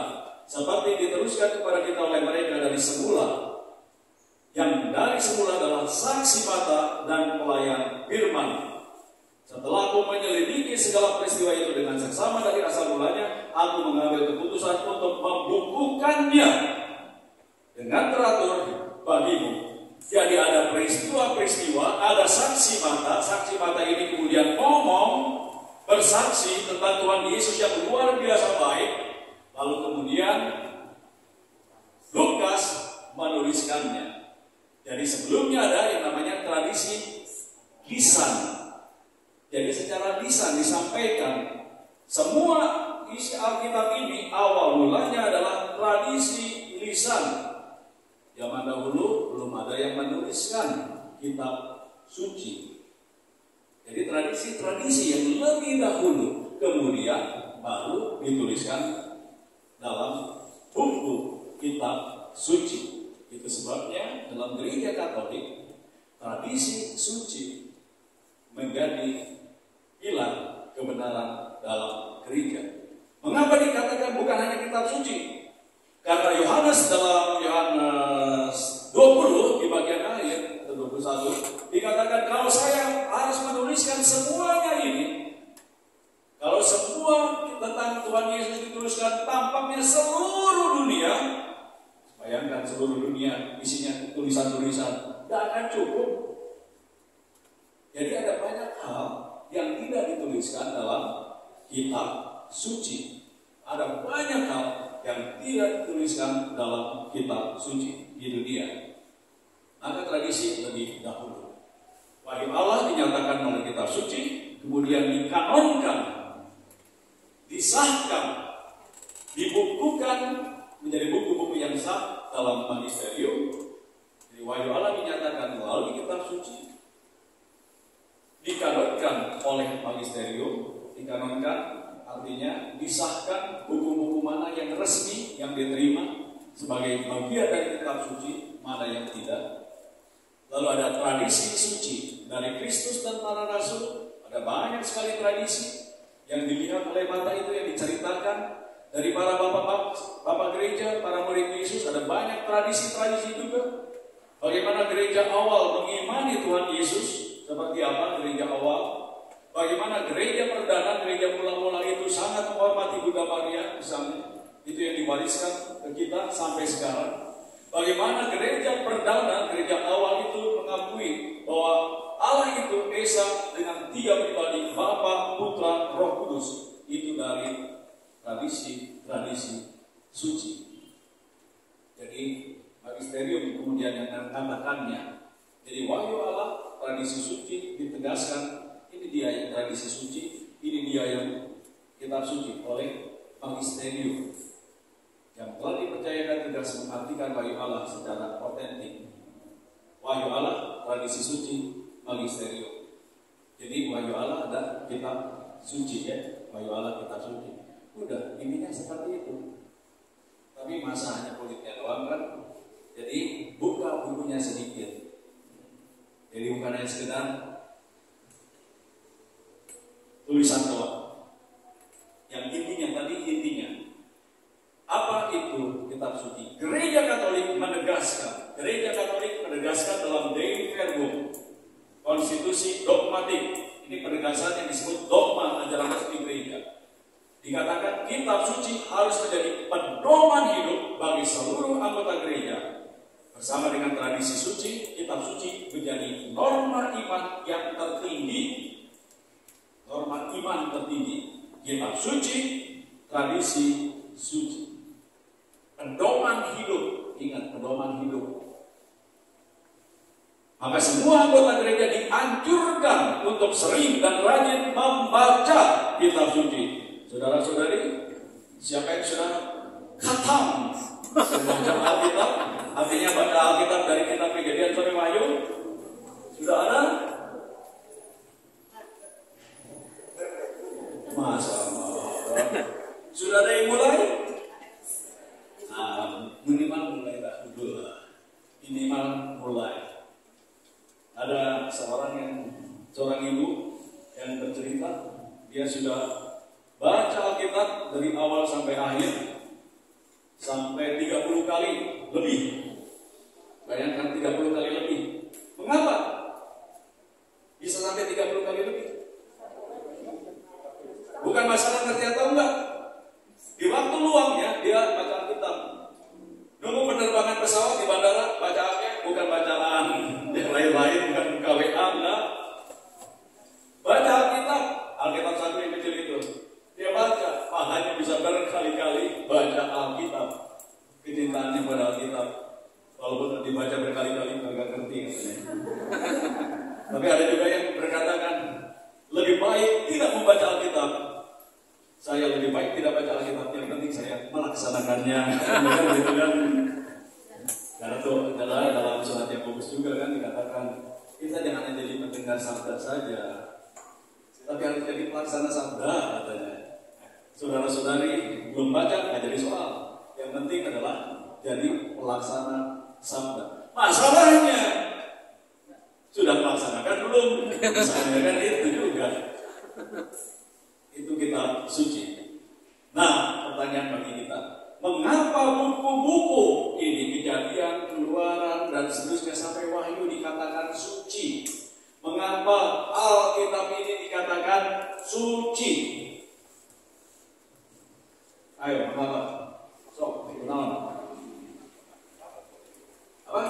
seperti diteruskan kepada kita oleh mereka dari semula. Yang dari semula adalah saksi mata dan pelayan firman. Setelah aku menyelidiki segala peristiwa itu dengan seksama dari asal mulanya, aku mengambil keputusan untuk membukukannya dengan teratur bagimu. Jadi ada peristiwa-peristiwa, ada saksi mata. Saksi mata ini kemudian ngomong, bersaksi tentang Tuhan Yesus yang luar biasa baik. Lalu kemudian Lukas menuliskannya. Jadi sebelumnya ada yang namanya tradisi lisan. Jadi secara lisan disampaikan. Semua isi Alkitab ini awal mulanya adalah tradisi lisan. Zaman dahulu belum ada yang menuliskan kitab suci. Jadi tradisi-tradisi yang lebih dahulu kemudian baru dituliskan dalam buku kitab suci. Itu sebabnya dalam gereja Katolik tradisi suci menjadi pilar kebenaran dalam gereja. Mengapa dikatakan bukan hanya kitab suci? Karena Yohanes dalam Yohanes 20 di bagian akhir 21 dikatakan kalau saya harus menuliskan semuanya ini, kalau semua tentang Tuhan Yesus dituliskan tampaknya seluruh dunia. Bayangkan seluruh dunia isinya tulisan-tulisan, tidak akan cukup. Jadi ada banyak hal yang tidak dituliskan dalam kitab suci. Ada banyak hal yang tidak dituliskan dalam kitab suci di dunia. Maka tradisi lebih dahulu. Wahyu Allah dinyatakan oleh kitab suci, kemudian dikanonkan, disahkan, dibukukan menjadi buku-buku yang sah dalam magisterium. Jadi wahyu Allah dinyatakan melalui kitab suci, dikanonkan oleh magisterium. Dikanonkan artinya disahkan buku-buku mana yang resmi yang diterima sebagai bagian dari kitab suci, mana yang tidak. Lalu ada tradisi suci dari Kristus dan para rasul. Ada banyak sekali tradisi yang dilihat oleh mata itu yang diceritakan dari para bapak gereja, para murid Yesus. Ada banyak tradisi-tradisi juga. Bagaimana gereja awal mengimani Tuhan Yesus, seperti apa gereja awal. Bagaimana gereja perdana, gereja mula-mula itu sangat menghormati Bunda Maria misalnya. Itu yang diwariskan ke kita sampai sekarang. Bagaimana gereja perdana, gereja awal itu mengakui bahwa Allah itu Esa dengan 3 pribadi, Bapa, Putra, Roh Kudus. Itu dari tradisi suci. Jadi magisterium kemudian yang mengatakannya. Jadi wahyu Allah, tradisi suci ditegaskan. Ini dia yang tradisi suci, ini dia yang kitab suci oleh magisterium yang telah dipercayakan tugas mengartikan wahyu Allah secara otentik. Wahyu Allah, tradisi suci, magisterium. Jadi wahyu Allah ada kitab suci ya, wahyu Allah kitab suci. Udah, intinya seperti itu. Tapi masa hanya kulitnya doang kan? Jadi buka bukunya sedikit. Jadi bukan hanya sekedar tulisan doang. Yang intinya tadi apa itu kitab suci? Gereja Katolik menegaskan dalam Dei Verbum, konstitusi dogmatik. Ini penegasan yang disebut dogma ajaran resmi gereja. Dikatakan kitab suci harus menjadi pedoman hidup bagi seluruh anggota gereja. Bersama dengan tradisi suci, kitab suci menjadi norma iman yang tertinggi. Norma iman tertinggi, kitab suci, tradisi suci. Pedoman hidup, ingat pedoman hidup. Maka semua anggota gereja dianjurkan untuk sering dan rajin membaca kitab suci. Saudara-saudari, siapa yang sudah khatam membaca Alkitab? Artinya baca Alkitab dari kitab Kejadian sampai Wahyu. Sudah ada? Masa sudah ada yang mulai? Minimal mulai tak dulu lah. Minimal mulai. Ada seorang ibu yang bercerita, dia sudah baca Alkitab dari awal sampai akhir sampai 30 kali lebih. Bayangkan 30 kali lebih. Mengapa bisa sampai 30 kali lebih? Bukan masalah ngerti atau enggak. Di waktu luangnya dia baca Alkitab. Nunggu penerbangan pesawat di bandara, bacaannya bukan bacaan yang lain-lain, bukan buka WA, enggak. Baca Alkitab satu yang kecil itu. Dia baca, pahanya bisa berkali-kali baca Alkitab. Kecintaannya pada Alkitab. Walaupun dibaca berkali-kali agak ngerti katanya. Tapi ada juga yang berkatakan lebih baik tidak membaca Alkitab. Saya lebih baik tidak baca Alkitab, yang penting saya melaksanakannya. Gitu kan. Karena itu adalah dalam surat Yakobus juga kan dikatakan kita jangan hanya jadi pendengar sabda saja, tapi harus jadi pelaksana sabda katanya. Saudara-saudari belum baca nggak jadi soal. Yang penting adalah jadi pelaksana sabda. Masalahnya sudah melaksanakan belum? Misalnya kan itu juga. Itu kitab suci. Nah, pertanyaan bagi kita, mengapa buku-buku ini, Kejadian, Keluaran, dan seterusnya sampai Wahyu dikatakan suci? Mengapa Alkitab ini dikatakan suci? Ayo, mengapa? Sok, kenalan. Apa?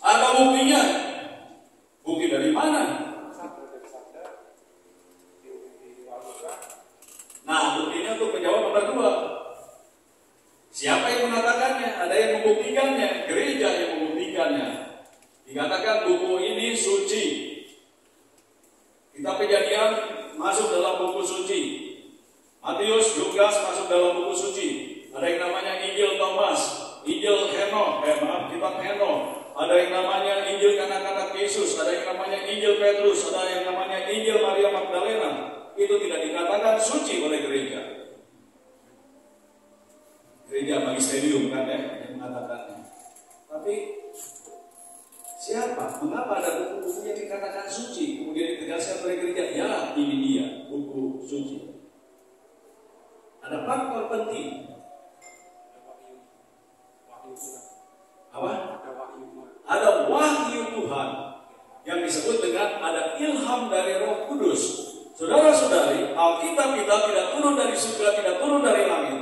Ada buktinya. Bukti dari mana? Nah, buktinya untuk menjawab nomor 2. Siapa yang mengatakannya? Ada yang membuktikannya. Gereja yang membuktikannya. Dikatakan buku ini suci. Kitab Kejadian masuk dalam buku suci. Matius, Lukas masuk dalam buku suci. Ada yang namanya Injil Thomas, Injil Henokh, kitab Henokh. Ada yang namanya Injil kanak-kanak Yesus, ada yang namanya Injil Petrus, ada yang namanya Injil Maria Magdalena. Itu tidak dikatakan suci oleh gereja. Gereja magisterium kan ya yang mengatakannya. Tapi siapa? Mengapa ada buku-buku yang dikatakan suci kemudian ditegaskan oleh gereja? Ya, ini dia buku suci. Ada faktor penting. Apa? Ada wahyu Tuhan yang disebut dengan ada ilham dari Roh Kudus. Saudara-saudari, Alkitab kita tidak turun dari surga, tidak turun dari langit.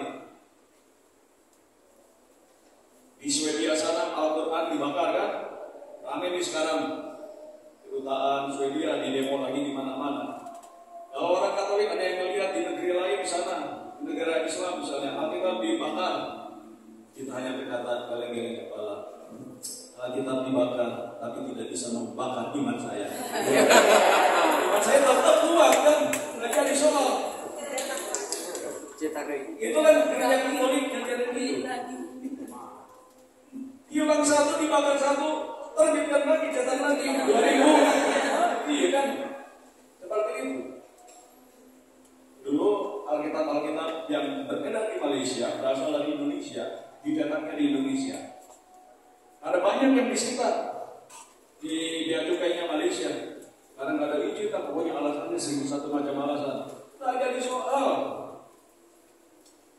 Di Swedia sana Al-Quran dibakar kan? Ramai nih sekarang. Kedutaan Swedia di demo lagi di mana-mana. Kalau orang Katolik ada yang melihat di negeri lain di sana, di negara Islam misalnya, Alkitab dibakar. Kita hanya berkata geleng-geleng kepala. Alkitab dibakar, tapi tidak bisa membakar iman saya. Iman saya tetap kuat kan? Nggak jadi soal. Itu kan gereja Katolik yang jadi hilang satu, dibakar satu, terbitkan lagi, cetak lagi 2000. Iya kan? Seperti itu. Dulu Alkitab yang beredar di Malaysia berasal dari Indonesia, dicetaknya di Indonesia. Ada banyak yang disita di bea cukainya Malaysia. Karena nggak ada izin, kan pokoknya alasannya 1001 macam alasan. Nggak jadi soal.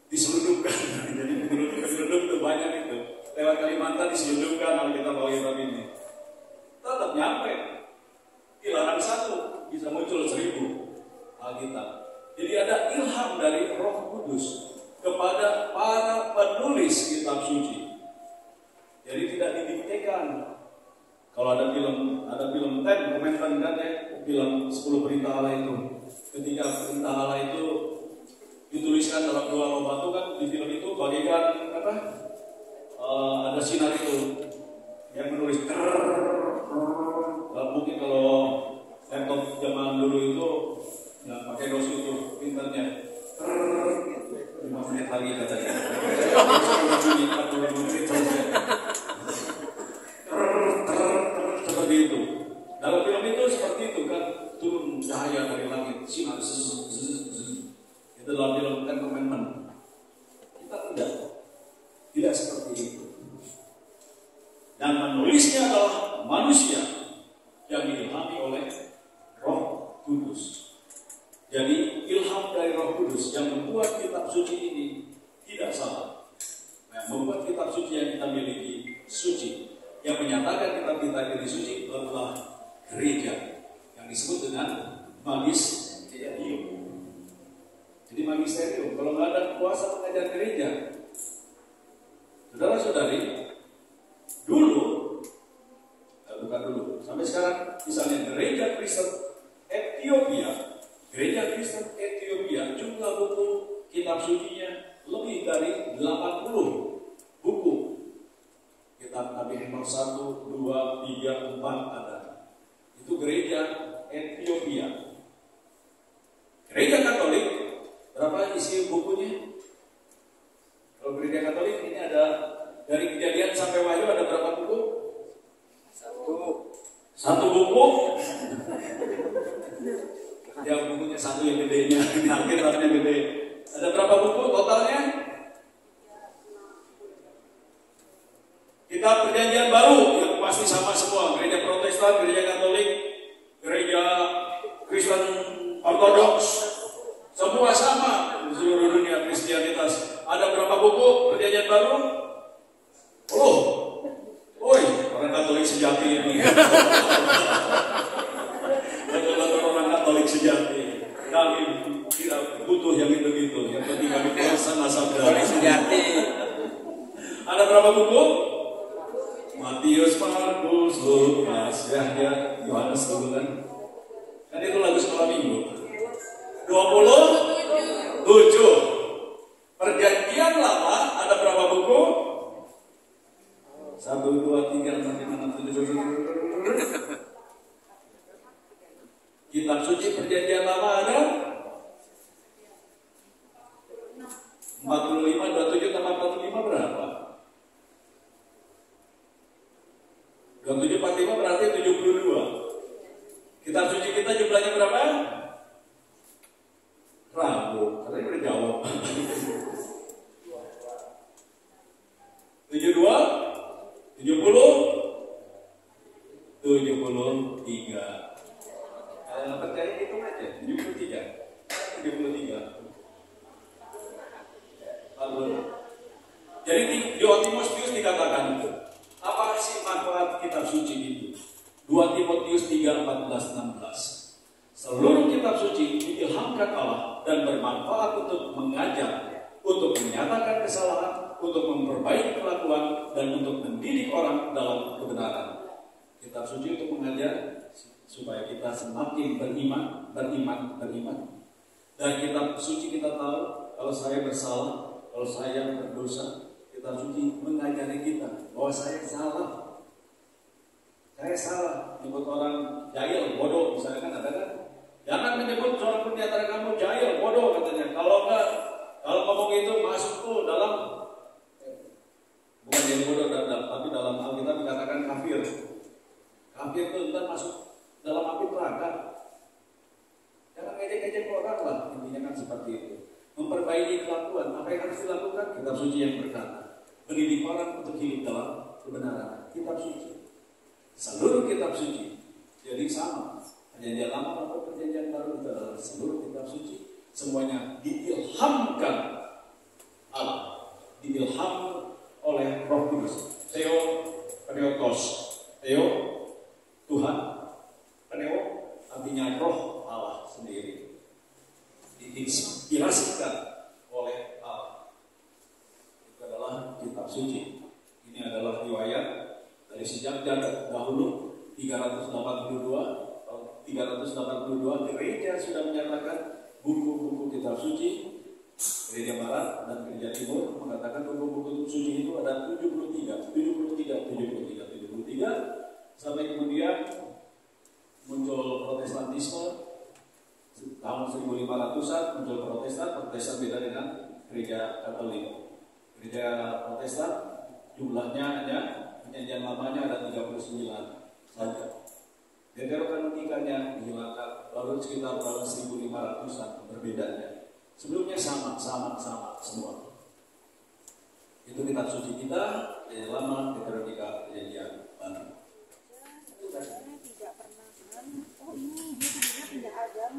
Diselundupkan, jadi diselundup itu banyak itu. Lewat Kalimantan diselundupkan Alkitab ini. Tetap nyampe. Ilahan satu bisa muncul 1000 Alkitab. Jadi ada ilham dari Roh Kudus kepada para penulis kitab suci. Jadi tidak didiktekan. Kalau ada film 10 komentar kan ya, film 10 perintah Allah itu. Ketika perintah Allah itu dituliskan dalam 2 loh batu kan, di film itu bagikan apa? Ada sinar itu yang menulis. Mungkin kalau laptop zaman dulu itu ya pakai Eros itu pinternya 5 menit lagi katanya. Bunyi 40 menit saja. Seperti itu. Dalam film itu seperti itu kan, turun cahaya dari langit, sinar. Itu dalam film Ten Commandment. Kita tidak seperti itu. Dan menulisnya adalah manusia yang diilhami oleh Roh Kudus. Jadi ilham dari Roh Kudus yang membuat kitab suci ini tidak salah. Yang membuat kitab suci yang kita miliki suci. Yang menyatakan kitab kita ini suci adalah gereja yang disebut dengan magisterium. Jadi magisterium, kalau nggak ada kuasa mengajar gereja, saudara-saudari, bukan dulu, sampai sekarang misalnya gereja Kristen Ethiopia jumlah buku kitab sucinya lebih dari 80 buku. Kitab Nabi Henoch 1, 2, 3, 4 ada. Itu gereja Ethiopia. Gereja Katolik berapa isi bukunya? Kalau gereja Katolik ini ada dari Kejadian sampai Wahyu ada berapa buku? Satu buku. Yang bukunya satu yang gedenya, Alkitabnya gede. Ada berapa buku totalnya? Kitab Perjanjian Baru yang pasti sama semua. Gereja Protestan, gereja Katolik, gereja Kristen Ortodoks, semua sama di seluruh dunia Kristianitas. Ada berapa buku Perjanjian Baru? Orang Katolik sejati ini. Orang Katolik sejati. Kami tidak butuh yang itu-gitu. Yang penting kami pelaksana sabda sejati. Ada berapa buku? Matius, Markus, Lukas, Yohanes dulu kan. Kan itu lagu sekolah minggu. 27. Perjanjian Lama ada berapa buku? 1, 2, 3, 4, 5, 6, 7. Kitab suci Perjanjian Lama ada 45, 27 tambah 45 berapa? 27, 45 berarti 72. Kitab suci kita jumlahnya berapa? Rabu, katanya udah jawab. 72, 70, 73. Kalau percaya hitung aja, 73. Jadi di Timotius dikatakan itu. Apa sih manfaat kitab suci itu? 2 Timotius 3, 14, 16. Seluruh kitab suci diilhamkan Allah dan bermanfaat untuk mengajar, untuk menyatakan kesalahan, untuk memperbaiki kelakuan, dan untuk mendidik orang dalam kebenaran. Kitab suci untuk mengajar supaya kita semakin beriman. Dan kitab suci kita tahu kalau saya bersalah, kalau saya berdosa, kitab suci mengajari kita bahwa saya salah. Saya salah menyebut orang jahil, bodoh, misalnya kan ada kan? Jangan menyebut seorang pun di antara kamu jahil, bodoh katanya. Kalau ngomong itu masuk tuh dalam, bukan jadi bodoh, tapi dalam Alkitab dikatakan kafir. Kafir itu ntar masuk dalam api neraka. Jangan ngejek-ngejek orang lah, intinya kan seperti itu. Memperbaiki kelakuan, apa yang harus dilakukan? Kitab suci yang berkata, mendidik orang untuk hidup dalam kebenaran. Kitab suci, seluruh kitab suci, jadi sama. Perjanjian Lama maupun Perjanjian Baru itu adalah seluruh kitab suci, semuanya diilhamkan Allah, diilham oleh Roh Kudus. Theotokos, Tuhan, Pneo artinya Roh Allah sendiri, diinspirasikan oleh Allah. Itu adalah kitab suci. Ini adalah riwayat dari sejak dahulu 382 gereja sudah menyatakan buku-buku kitab suci. Gereja Barat dan Gereja Timur mengatakan buku-buku suci itu ada 73 sampai kemudian muncul Protestantisme tahun 1500-an muncul Protestan beda dengan gereja Katolik. Gereja Protestan jumlahnya hanya perjanjian lamanya ada 39 saja. Deuterokanonikanya dihilangkan baru sekitar tahun 1500-an berbedanya. Sebelumnya sama semua. Itu kitab suci kita yang lama, Deuteronika perjanjian baru.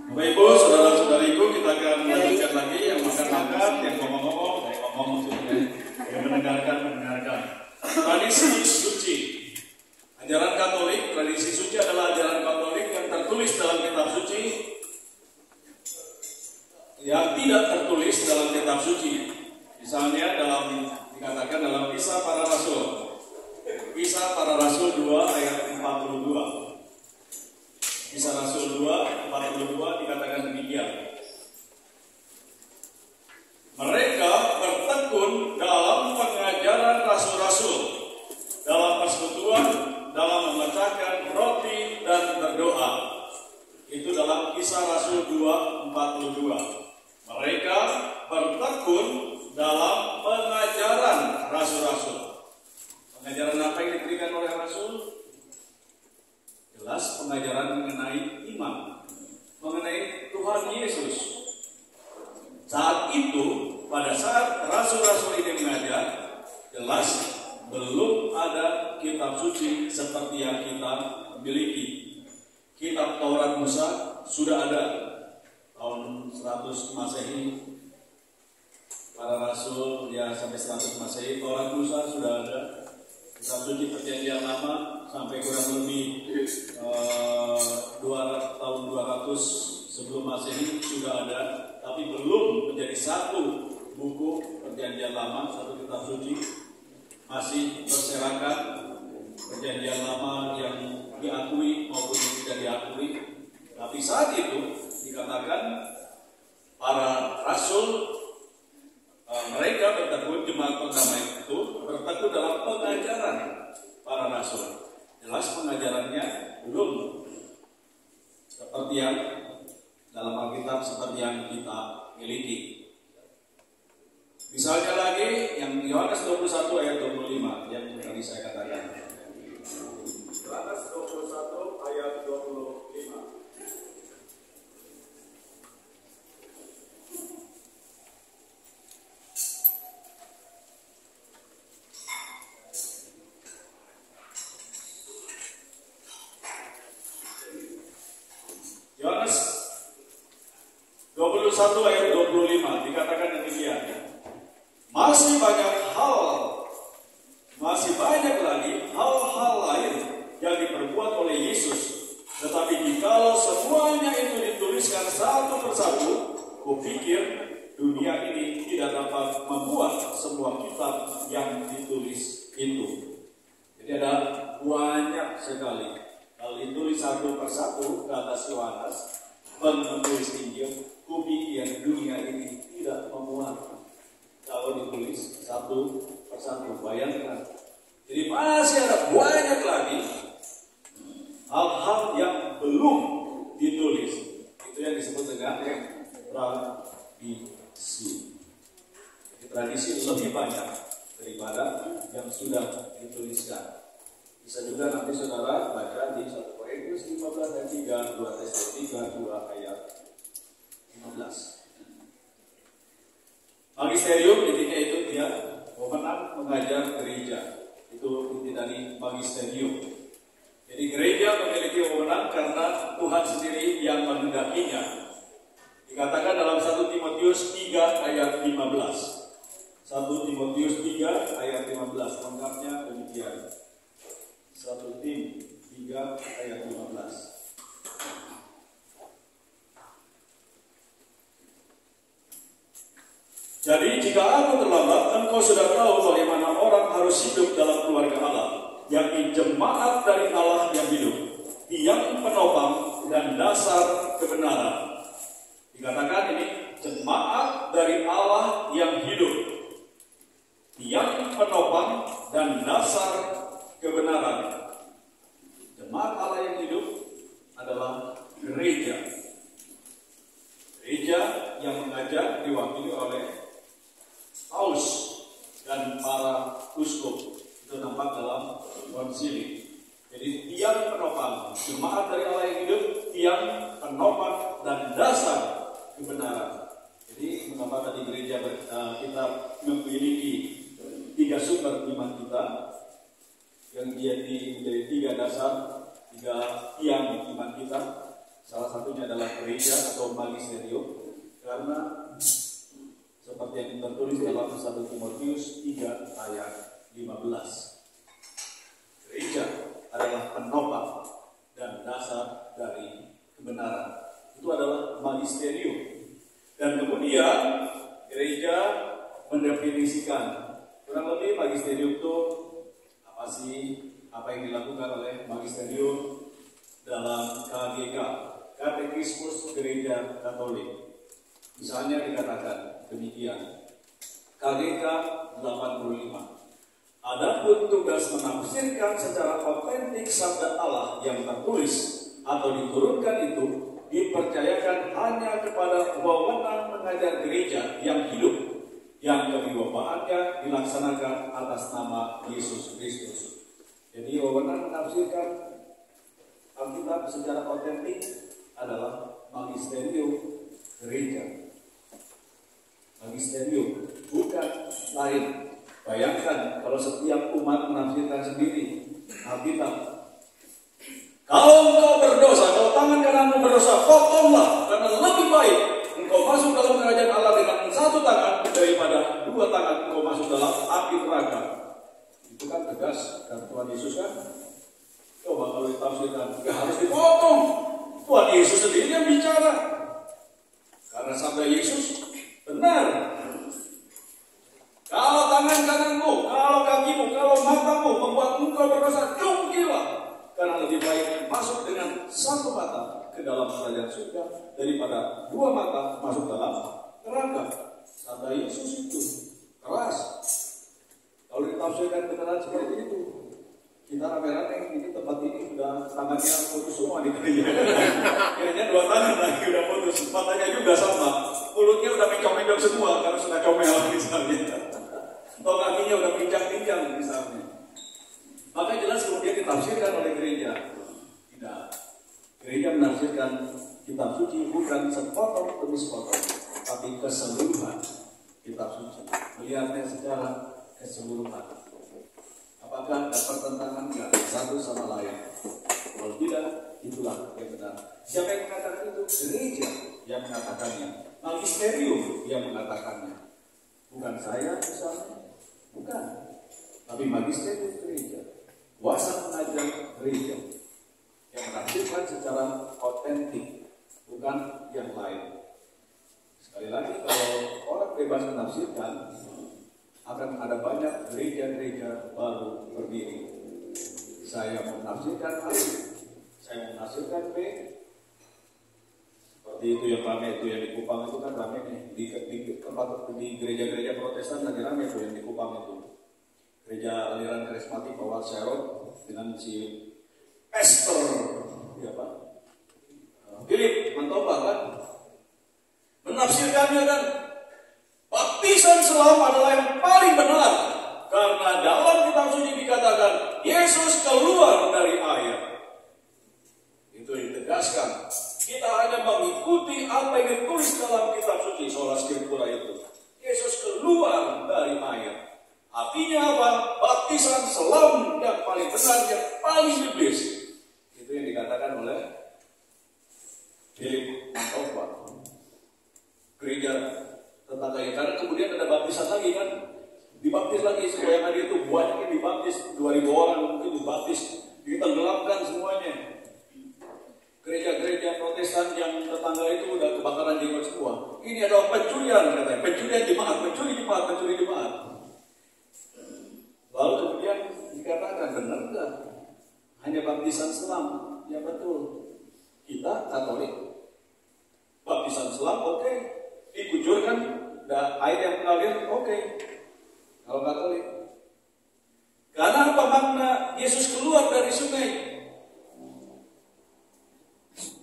Bapak Ibu, saudara-saudariku, kita akan lanjutkan lagi yang makan-makan, yang ngomong-ngomong, yang mendengarkan. Tradisi suci. Ajaran Katolik, tradisi suci adalah ajaran Katolik yang tertulis dalam kitab suci, yang tidak tertulis dalam kitab suci. Misalnya dikatakan dalam Kisah Para Rasul. Kisah Para Rasul 2 ayat 42. Kisah Rasul 2 42 dikatakan demikian. Mereka bertekun dalam pengajaran rasul-rasul, dalam persekutuan, dalam memecahkan roti dan berdoa. Itu dalam Kisah Rasul 2 42. Mereka bertekun dalam pengajaran rasul-rasul. Pengajaran apa yang diberikan oleh rasul? Jelas pengajaran mengenai iman, mengenai Tuhan Yesus. Saat itu, pada saat rasul-rasul ini mengajar, jelas belum ada kitab suci seperti yang kita miliki. Kitab Taurat Musa sudah ada tahun 100 Masehi. Para rasul ya sampai 100 Masehi, Taurat Musa sudah ada. Kitab suci perjanjian lama sampai kurang lebih tahun 200 sebelum Masehi sudah ada, tapi belum menjadi satu buku perjanjian lama, satu kitab suci. Masih berserakan perjanjian lama yang diakui maupun yang tidak diakui. Tapi saat itu dikatakan para rasul, mereka bertekun, jemaat pertama itu bertekun dalam pengajaran para rasul. Jelas pengajarannya belum seperti yang dalam Alkitab, seperti yang kita miliki. Misalnya lagi yang Yohanes 21 ayat 25 yang tadi saya katakan. Yohanes 21 ayat 25. Yohanes 21 ayat 25 dikatakan demikian. Masih banyak lagi hal-hal lain yang diperbuat oleh Yesus. Tetapi jikalau semuanya itu dituliskan satu persatu, kupikir dunia ini tidak dapat membuat semua kitab yang ditulis itu. Jadi ada banyak sekali. Kalau ditulis satu persatu ke atas Yohanes, penulis Injil, kupikir dunia ini tidak memuat kalau ditulis satu persatu. Bayangkan. Jadi masih ada banyak lagi hal-hal yang belum ditulis. Itu yang disebut dengan tradisi. Jadi tradisi lebih banyak daripada yang sudah dituliskan. Bisa juga nanti saudara baca di 1 Korintus 15 ayat 3, 2 Tesalonika 2 ayat 15. Magisterium intinya itu dia wewenang mengajar gereja. Itu inti dari magisterium. Jadi gereja memiliki wewenang karena Tuhan sendiri yang menghendakinya. Dikatakan dalam 1 Timotius 3 ayat 15. 1 Timotius 3 ayat 15 lengkapnya demikian. 1 Tim 3 ayat 15. Jadi jika aku terlambat, engkau sudah tahu bagaimana orang harus hidup dalam keluarga Allah, yakni jemaat dari Allah yang hidup, tiang penopang dan dasar kebenaran. Dikatakan ini jemaat dari Allah yang hidup, tiang penopang dan dasar kebenaran. Jemaat Allah yang hidup adalah gereja. gereja diwakili oleh paus dan para uskup. Itu nampak dalam konsili. Jadi tiang penopang jemaat dari Allah yang hidup, tiang penopang dan dasar kebenaran. Jadi mengapa tadi gereja kita memiliki 3 sumber iman kita yang menjadi 3 dasar, 3 tiang iman kita. Salah satunya adalah gereja atau magisterium, karena seperti yang tertulis dalam 1 Timotius 3 ayat 15. Gereja adalah penopang dan dasar dari kebenaran. Itu adalah magisterium. Dan kemudian gereja mendefinisikan kurang lebih magisterium itu apa sih, apa yang dilakukan oleh magisterium dalam KGK, Katekismus Gereja Katolik. Misalnya dikatakan demikian, KGK 85. Adapun tugas menafsirkan secara otentik sabda Allah yang tertulis atau diturunkan itu dipercayakan hanya kepada wewenang pengajar gereja yang hidup, yang kewibawaannya dilaksanakan atas nama Yesus Kristus. Jadi wewenang menafsirkan Alkitab secara otentik adalah magisterium gereja. Magisterium, bukan lain. Bayangkan kalau setiap umat menafsirkan sendiri Alkitab. Kalau engkau berdosa, kalau tangan kananmu berdosa, potonglah, karena lebih baik engkau masuk dalam kerajaan Allah dengan 1 tangan daripada 2 tangan engkau masuk dalam api neraka. Itu kan tegas dan Tuhan Yesus kan. Coba kalau ditafsirkan, ya harus dipotong. Tuhan Yesus sendiri yang bicara. Karena sabda Yesus benar. Kalau tangan kananmu, kalau kakimu, kalau matamu membuat engkau berdosa, jungkilah. Karena lebih baik masuk dengan 1 mata ke dalam kerajaan surga daripada 2 mata masuk dalam neraka. Sabda Yesus itu keras. Kalau ditafsirkan beneran seperti itu, kita rame-rame ini tempat ini sudah tangannya putus semua di gereja. Kayaknya 2 tangan lagi udah putus, matanya juga sama, mulutnya udah mencong-mencong semua karena sudah comel misalnya. Atau kakinya udah pincang-pincang misalnya. Maka jelas kemudian ditafsirkan oleh gereja. Tidak. Gereja menafsirkan kitab suci bukan sepotong demi sepotong, tapi keseluruhan kitab suci. Melihatnya secara keseluruhan. Apakah ada pertentangan nggak satu sama lain? Kalau tidak, itulah yang benar. Siapa yang mengatakan itu? Gereja yang mengatakannya. Magisterium yang mengatakannya. Bukan saya misalnya. Bukan. Tapi magisterium gereja. Kuasa mengajar gereja yang menafsirkan secara otentik, bukan yang lain. Sekali lagi, kalau orang bebas menafsirkan, akan ada banyak gereja-gereja baru berdiri. Saya menafsirkan A, saya menafsirkan B. Seperti itu yang ramai, itu yang di Kupang itu kan ramai nih. Di gereja-gereja Protestan lagi ramai itu yang di Kupang itu. Gereja aliran karismatik Bawal Serot dengan si Pastor Philip Mantoba kan menafsirkannya kan baptisan selam adalah yang paling benar karena dalam kitab suci dikatakan Yesus keluar dari air. Itu ditegaskan. Kita hanya mengikuti apa yang ditulis dalam kitab suci sola scriptura itu. Yesus keluar dari air. Artinya apa? Baptisan selam yang paling benar, yang paling biblis. Itu yang dikatakan oleh Philip Mantoba. Gereja tetangganya. Karena kemudian ada baptisan lagi kan. Dibaptis lagi, semua yang ada itu banyak yang dibaptis. 2.000 orang mungkin dibaptis. Ditenggelamkan semuanya. Gereja-gereja Protestan yang tetangga itu udah kebakaran jenggot semua. Ini adalah pencurian katanya. Pencurian jemaat, mencuri jemaat. Lalu kemudian dikatakan benar enggak? Hanya baptisan selam. Ya betul. Kita Katolik. Baptisan selam oke. Dikucurkan air yang mengalir oke. Kalau Katolik. Karena apa makna Yesus keluar dari sungai?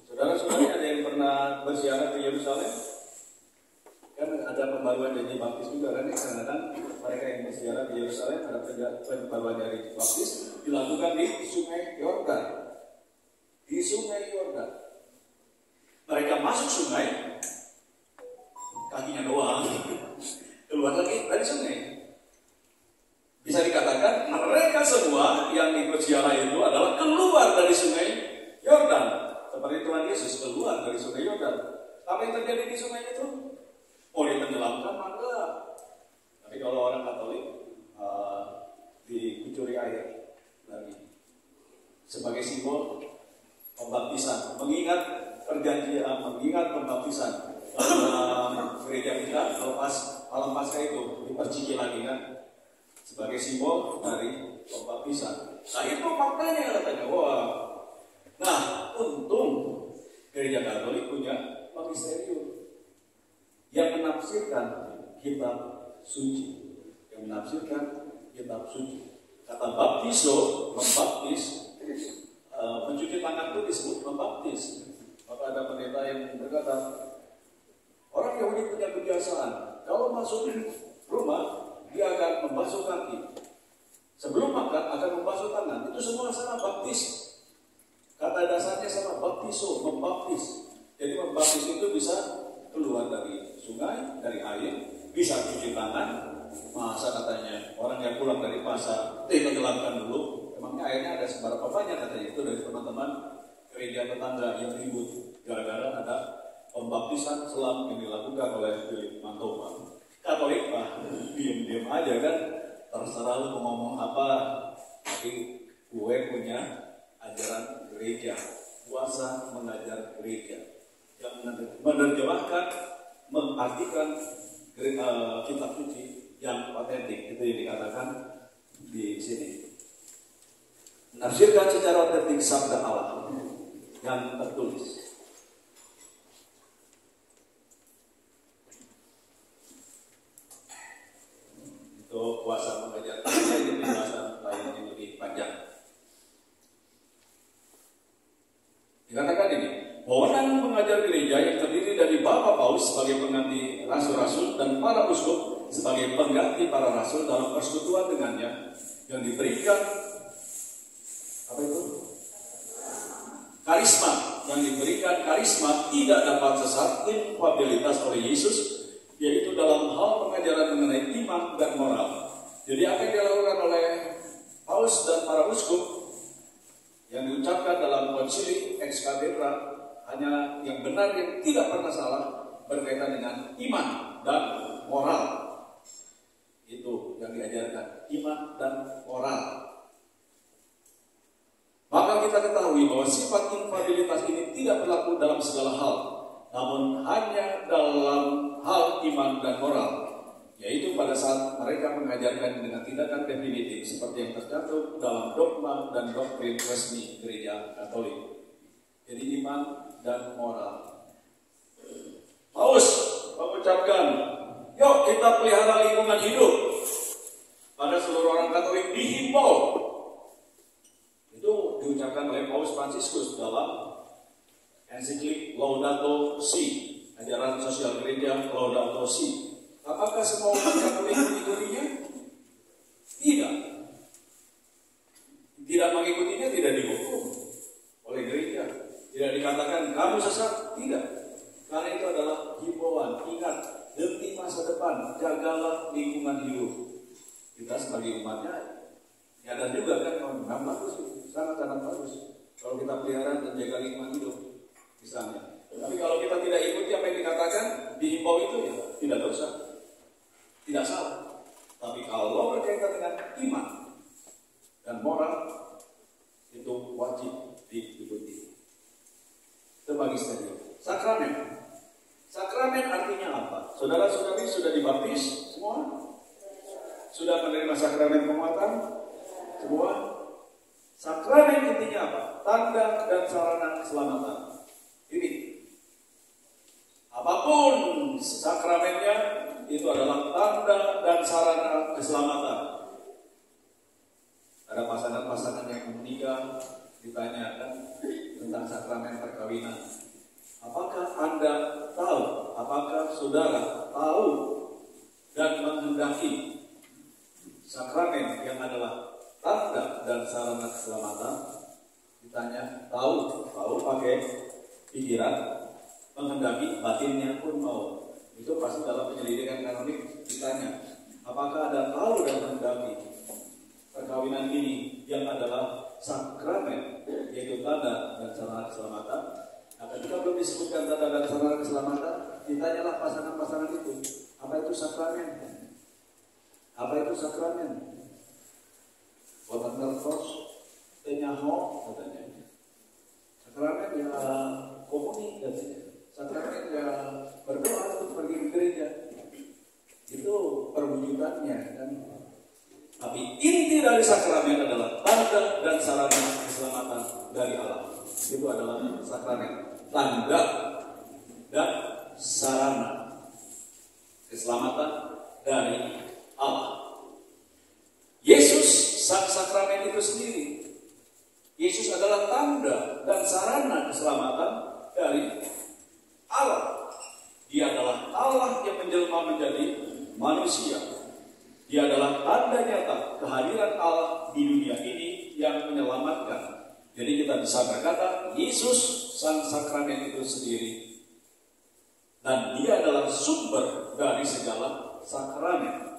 Saudara-saudari ada yang pernah berziarah ke Yerusalem? Kan Kan ada pembaruan janji baptis juga kan ya, kadang-kadang mereka yang berziarah di Yerusalem ada pembaruan janji baptis dilakukan di Sungai Yordan. Di Sungai Yordan. Mereka masuk sungai, kakinya doang, keluar lagi dari sungai. Bisa dikatakan mereka semua yang ikut ziarah itu adalah keluar dari Sungai Yordan. Seperti Tuhan Yesus keluar dari Sungai Yordan. Apa yang terjadi di sungai itu? Oh, ditenggelamkan maka. Tapi kalau orang Katolik dikucuri air lagi sebagai simbol pembaptisan, mengingat perjanjian, mengingat pembaptisan. Gereja kita lepas malam Paskah itu diperciki lagi kan sebagai simbol dari pembaptisan. Nah itu maknanya katanya. Wah, nah untung gereja Katolik punya magisterium yang menafsirkan kitab suci, yang menafsirkan kitab suci. Kata baptiso, membaptis, mencuci tangan itu disebut membaptis. Maka ada pendeta yang berkata, orang Yahudi punya kebiasaan, kalau masuk rumah dia akan membasuh kaki, sebelum makan akan membasuh tangan. Itu semua sama baptis. Kata dasarnya sama baptiso, membaptis. Jadi membaptis itu bisa keluar dari sungai, dari air, bisa cuci tangan. Masa katanya orang yang pulang dari pasar tenggelamkan dulu. Emangnya airnya ada seberapa banyak katanya. Itu dari teman-teman gereja tetangga yang ribut gara-gara ada pembaptisan selam yang dilakukan oleh Philip Mantopa. Katolik mah diam-diam aja kan, terserah lu mau ngomong apa, tapi gue punya ajaran gereja, kuasa mengajar gereja yang menerjemahkan, mengartikan kitab suci yang otentik. Itu yang dikatakan di sini. Menafsirkan secara otentik sabda Allah yang tertulis. Itu kuasa mengajar gereja, itu penjelasan lain yang lebih panjang. Dikatakan ini, wewenang mengajar gereja yang terdiri dari Bapak Paus sebagai pengganti rasul-rasul dan para uskup sebagai pengganti para rasul dalam persekutuan dengannya yang diberikan apa itu? Karisma, yang diberikan karisma tidak dapat sesat infabilitas oleh Yesus, yaitu dalam hal pengajaran mengenai iman dan moral. Jadi apa yang dilakukan oleh Paus dan para uskup yang diucapkan dalam konsili ex cathedra hanya yang benar, yang tidak pernah salah, berkaitan dengan iman dan moral. Itu yang diajarkan, iman dan moral. Maka kita ketahui bahwa sifat infabilitas ini tidak berlaku dalam segala hal, namun hanya dalam hal iman dan moral, yaitu pada saat mereka mengajarkan dengan tindakan definitif seperti yang tercantum dalam dogma dan doktrin resmi gereja Katolik. Jadi iman dan moral. Paus mengucapkan, yuk kita pelihara lingkungan hidup. Pada seluruh orang Katolik dihimbau. Itu diucapkan oleh Paus Fransiskus dalam ensiklik Laudato Si, ajaran sosial gereja Laudato Si. Apakah semua orang Katolik mengikutinya? Tidak. Tidak mengikutinya tidak dihukum oleh gereja. Tidak dikatakan kamu sesat. Tidak. Karena itu adalah himbauan. Ingat, demi masa depan, jagalah lingkungan hidup. Kita sebagai umatnya nyadar juga kan, memang bagus, sangat-sangat bagus kalau kita pelihara dan jaga lingkungan hidup misalnya. Tapi kalau kita tidak ikuti apa yang dikatakan, dihimbau itu ya tidak dosa, tidak salah. Tapi kalau berkaitan dengan iman dan moral, itu wajib diikuti. Itu magisterium. Sakramen. Sakramen artinya apa? Saudara-saudari sudah dibaptis semua? Sudah menerima sakramen penguatan? Semua? Sakramen intinya apa? Tanda dan sarana keselamatan. Ini. Apapun sakramennya, itu adalah tanda dan sarana keselamatan. Ada pasangan-pasangan yang menikah, ditanyakan tentang sakramen perkawinan. Apakah Anda tahu? Apakah saudara tahu tahu dan menghendaki sakramen yang adalah tanda dan sarana keselamatan. Ditanya, tahu pakai pikiran, menghendaki batinnya pun mau. Itu pasti dalam penyelidikan kanonik ditanya, apakah ada tahu dan menghendaki perkawinan ini yang adalah sakramen, yaitu tanda dan sarana keselamatan. Nah, ketika belum disebutkan tanda dan sarana keselamatan, ditanyalah pasangan-pasangan itu, apa itu sakramen? Apa itu sakramen? Botan nervos, tenyaho, katanya. Sakramen ya komuni, katanya. Sakramen ya berdoa untuk pergi ke gereja. Itu perwujudannya, kan? Tapi inti dari sakramen adalah tanda dan sarana keselamatan dari Allah. Itu adalah sakramen, tanda dan sarana keselamatan dari Allah. Yesus sang sakramen itu sendiri. Yesus adalah tanda dan sarana keselamatan dari Allah. Dia adalah Allah yang menjelma menjadi manusia. Dia adalah tanda nyata kehadiran Allah di dunia ini yang menyelamatkan. Jadi kita bisa berkata Yesus sang sakramen itu sendiri. Dan dia adalah sumber dari segala sakramen.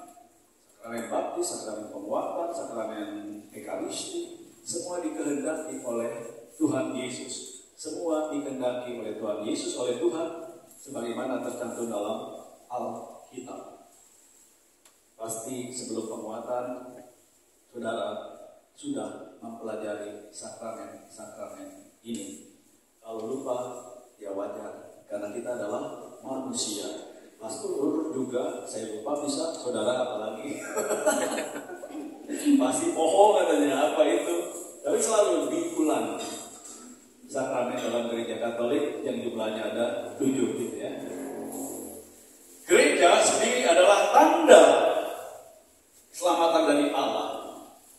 Sakramen baptis, sakramen penguatan, sakramen ekaristi, semua dikehendaki oleh Tuhan Yesus. Semua dikehendaki oleh Tuhan Yesus, oleh Tuhan, sebagaimana tercantum dalam Alkitab. Pasti sebelum penguatan, saudara sudah mempelajari sakramen-sakramen ini. Kalau lupa, ya wajar, karena kita adalah manusia. Pastor juga, saya lupa bisa, saudara apalagi. Pasti bohong katanya, apa itu? Tapi selalu diulang. Sakramen dalam gereja Katolik yang jumlahnya ada 7 gitu ya. Gereja sendiri adalah tanda keselamatan dari Allah.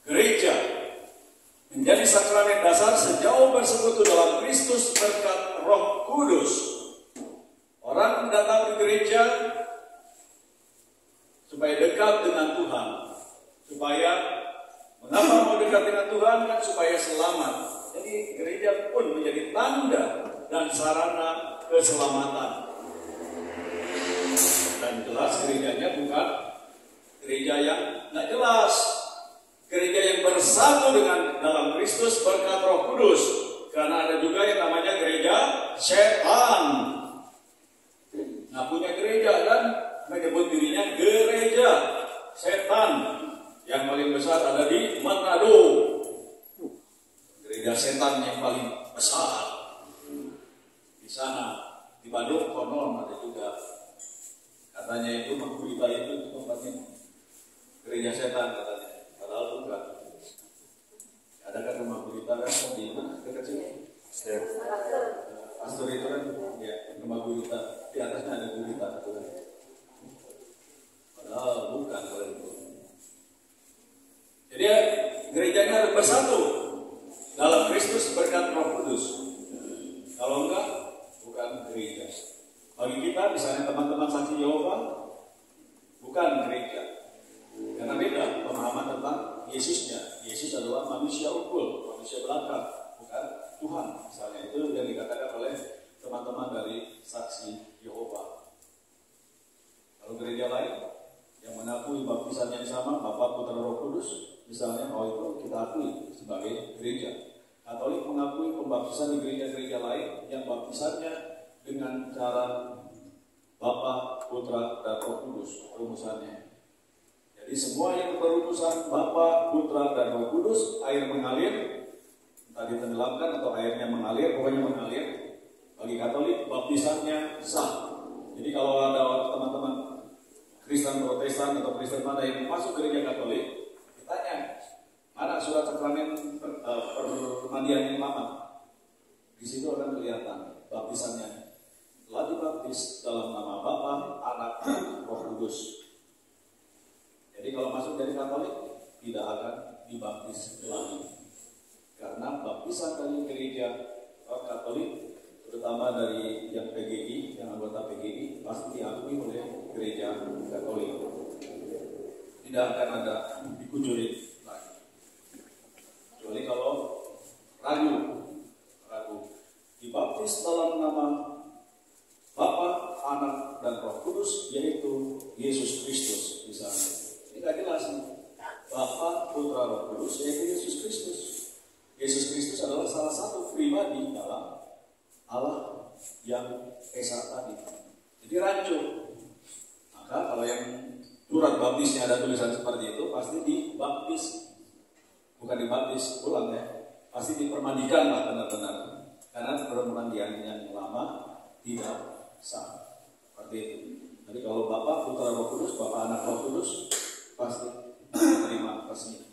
Gereja menjadi sakramen dasar sejauh bersekutu dalam Kristus berkat Roh Kudus. Orang datang ke gereja supaya dekat dengan Tuhan. Supaya mengapa mau dekat dengan Tuhan? Kan supaya selamat. Jadi gereja pun menjadi tanda dan sarana keselamatan. Dan jelas gerejanya bukan gereja yang tidak jelas. Gereja yang bersatu dengan dalam Kristus berkat Roh Kudus. Karena ada juga yang namanya gereja setan. Nah, punya gereja kan menyebut dirinya gereja setan. Yang paling besar ada di Manado. Gereja setan yang paling besar. Di sana, di Bandung konon ada juga. Katanya itu Menggurita itu tempatnya gereja setan katanya. Padahal bukan. Ada kan rumah gurita kan di mana dekat sini? Pastor itu kan ya rumah gurita. Di atasnya ada gurita. Padahal bukan kalau itu. Jadi gerejanya harus bersatu dalam Kristus berkat Roh Kudus. Kalau enggak, bukan gereja. Bagi kita, misalnya teman-teman saksi Yehova, bukan gereja. Karena beda pemahaman tentang Yesusnya. Yesus adalah manusia unggul, manusia belaka, bukan Tuhan. Misalnya itu yang dikatakan oleh teman-teman dari saksi Yehova. Kalau gereja lain yang mengakui baptisan yang sama, Bapa, Putra, Roh Kudus, misalnya, itu kita akui sebagai gereja. Katolik mengakui pembaptisan di gereja-gereja lain yang baptisannya dengan cara Bapa, Putra, dan Roh Kudus rumusannya. Jadi semua yang berumusan Bapa, Putra, dan Roh Kudus, air mengalir, entah ditenggelamkan atau airnya mengalir, pokoknya mengalir. Bagi Katolik, baptisannya sah. Jadi kalau ada teman-teman Kristen Protestan atau Kristen mana yang masuk gereja Katolik, ditanya, mana surat sakramen permandian yang lama? Di situ akan kelihatan baptisannya. Telah dibaptis dalam nama Bapa, Anak, dan Roh Kudus. Jadi kalau masuk dari Katolik tidak akan dibaptis lagi. Karena baptisan dari gereja Katolik, terutama dari yang PGI, yang anggota PGI, pasti diakui oleh gereja Katolik. Tidak akan ada dikucuri lagi. Kecuali kalau ragu dibaptis dalam nama Bapa, Anak, dan Roh Kudus, yaitu Yesus Kristus misalnya. Ini tidak jelas nih. Bapa, Putra, Roh Kudus, yaitu Yesus Kristus. Yesus Kristus adalah salah satu pribadi dalam Allah yang Esa tadi. Jadi rancu. Maka kalau yang surat baptisnya ada tulisan seperti itu, pasti dibaptis. Bukan dibaptis ulang ya. Pasti dipermandikan lah benar-benar. Karena permandian yang lama tidak sah. Seperti itu. Jadi kalau Bapa, Putra, Roh Kudus, Bapa, Anak, Roh Kudus, pasti diterima resmi.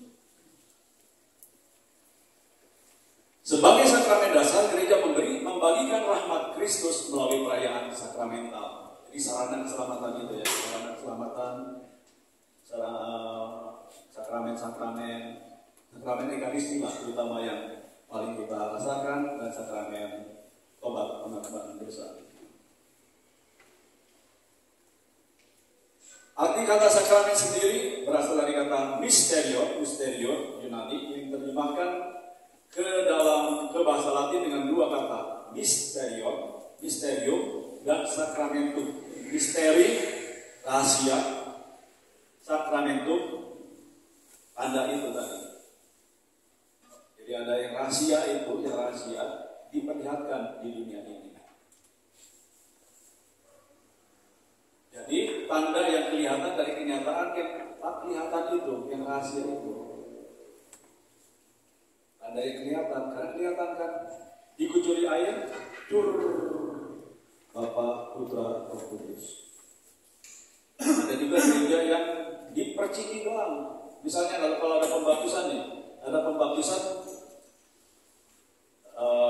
Sebagai sakramen dasar, gereja membagikan rahmat Kristus melalui perayaan sakramental. Jadi sarana keselamatan itu ya, sarana keselamatan, sakramen Ekaristi lah, terutama yang paling kita rasakan, dan sakramen tobat pengampunan dosa. Arti kata sakramen sendiri berasal dari kata mysterion Yunani yang diterjemahkan ke bahasa Latin dengan dua kata, mysterium dan sacramentum. Misteri, rahasia, sacramentum, tanda itu tadi. Jadi ada yang rahasia diperlihatkan di dunia ini. Jadi tanda yang kelihatan dari kenyataan yang tak kelihatan itu, yang rahasia itu. Tanda yang kelihatan, karena kelihatan kan dikucuri air, Bapa, Putra, Roh Kudus. Ada juga gereja yang diperciki doang. Misalnya kalau ada pembaptisan nih, ada pembaptisan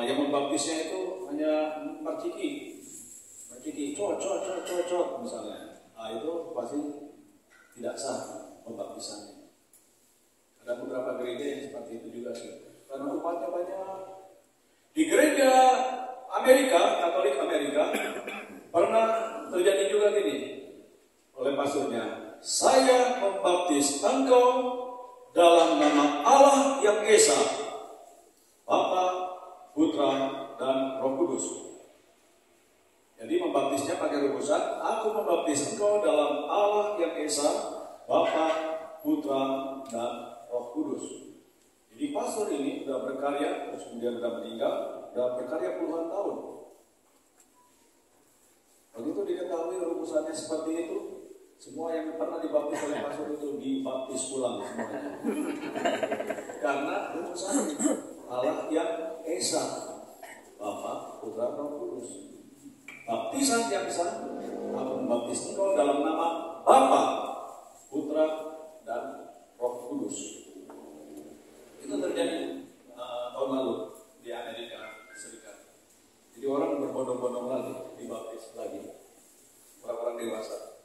yang membaptisnya itu hanya perciki, cocok misalnya. Nah itu pasti tidak sah pembaptisannya. Ada beberapa gereja yang seperti itu juga sih. Karena umatnya banyak. Di gereja Amerika, Katolik Amerika, pernah terjadi juga gini oleh pastornya. Saya membaptis engkau dalam nama Allah yang Esa, Bapa, Putra, dan Roh Kudus. Jadi membaptisnya pakai rumusan, aku membaptis engkau dalam Allah yang Esa, Bapa, Putra, dan Roh Kudus. Jadi pastor ini sudah berkarya, terus kemudian sudah meninggal, sudah berkarya puluhan tahun. Begitu diketahui rumusannya seperti itu, semua yang pernah dibaptis oleh pastor itu dibaptis ulang semuanya. Karena rumusan Allah yang Esa, Bapa, Putra, Roh Kudus. Baptisan yang sah, aku membaptis engkau dalam nama Bapa, Putra, dan Roh Kudus. Itu terjadi tahun lalu di Amerika Serikat. Jadi orang berbondong-bondong lagi dibaptis lagi, orang-orang dewasa.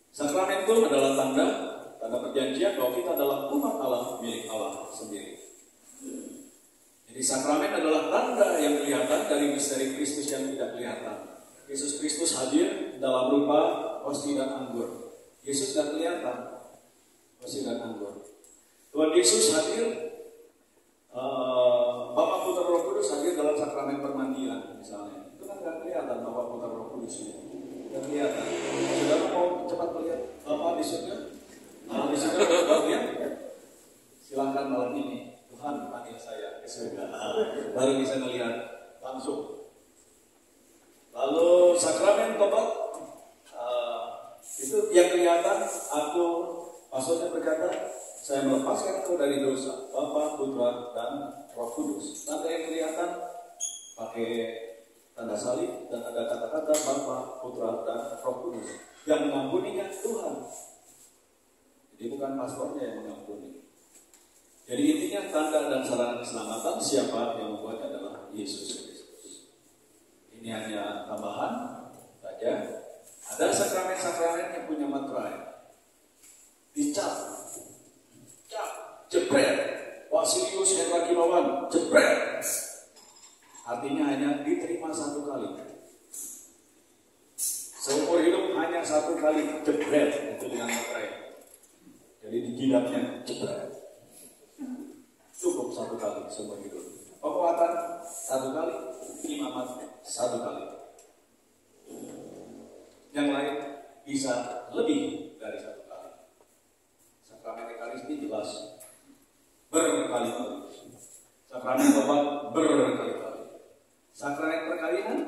Sakramentum adalah tanda perjanjian bahwa kita adalah umat Allah, milik Allah sendiri. Jadi sakramen adalah tanda yang kelihatan dari misteri Kristus yang tidak kelihatan. Yesus Kristus hadir dalam rupa hostia dan anggur. Yesus tidak kelihatan hostia dan anggur. Tuhan Yesus hadir, Bapa, Putra, Roh Kudus hadir dalam sakramen permandian misalnya. Itu kan tidak kelihatan Bapa, Putra, Roh Kudus ini. Tidak kelihatan. Saudara mau cepat melihat Bapa di surga? Di surga cepat lihat. Silakan malam ini Tuhan panggil saya ke surga. Baru bisa melihat langsung. Lalu sakramen tobat itu yang kelihatan. Pastornya berkata, saya melepaskan engkau dari dosa, Bapa, Putra, dan Roh Kudus. Tanda yang kelihatan pakai tanda salib dan ada kata-kata Bapa, Putra, dan Roh Kudus. Yang mengampuninya Tuhan. Jadi bukan pastornya yang mengampuni. Jadi intinya tanda dan sarana keselamatan siapa yang membuatnya adalah Yesus Kristus. Ini hanya tambahan saja. Ada sakramen-sakramen yang punya materai. Dicap, jebret, Wasilius Hendra Kimawan, jebret. Artinya hanya diterima satu kali. Seumur hidup kali jebret itu dengan materai. Jadi dijilatnya jebret. Cukup satu kali seumur hidup. Penguatan satu kali, imamat satu kali. Yang lain bisa lebih dari satu kali. Sakramen Ekaristi jelas berkali-kali. Sakramen tobat berkali-kali. Sakramen perkawinan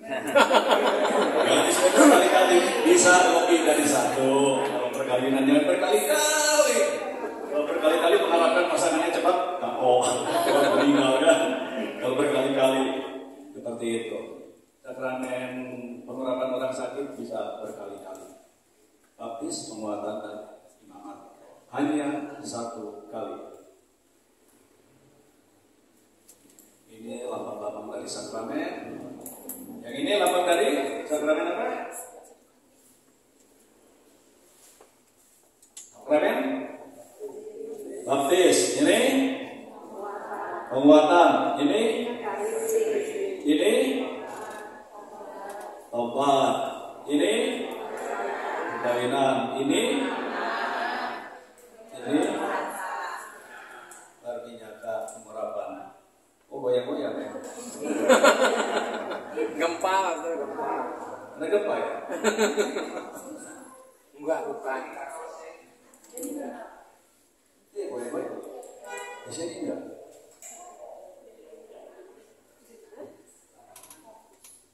berkali-kali, bisa lebih dari satu. Kalau perkawinan jangan berkali-kali. Kalau berkali-kali mengharapkan pasangannya cepat, cepat meninggal kan. Kalau berkali-kali seperti itu. Sakramen pengurapan orang sakit bisa berkali-kali. Baptis, penguatan dan imamat hanya satu kali. Ini lambang-lambang dari sakramen. Yang ini lambang dari sakramen apa? Sakramen baptis. Ini penguatan. Ini tobat. Ini perkawinan. Ini berminyak pengurapan. Oh, goyang-goyang ya? Gempa atau gempa? Ada gempa ya? Enggak, bukan. Iya, goyang-goyang. Di sini enggak?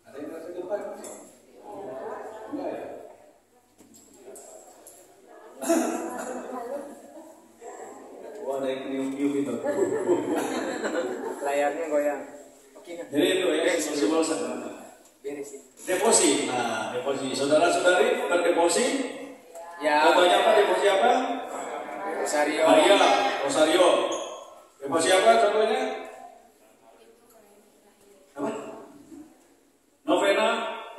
Ada yang merasa gempa ya? Enggak ya? Oh, ada yang niup-niup itu. Layarnya goyang. Oke, Jadi itu ya, simbol sakrament. beres. Deposi. Nah, deposi. Saudara-saudari berdeposi. Ya. Contohnya apa? Deposi apa? Rosario. Maria, Rosario. Deposi apa contohnya? Apa? Novena,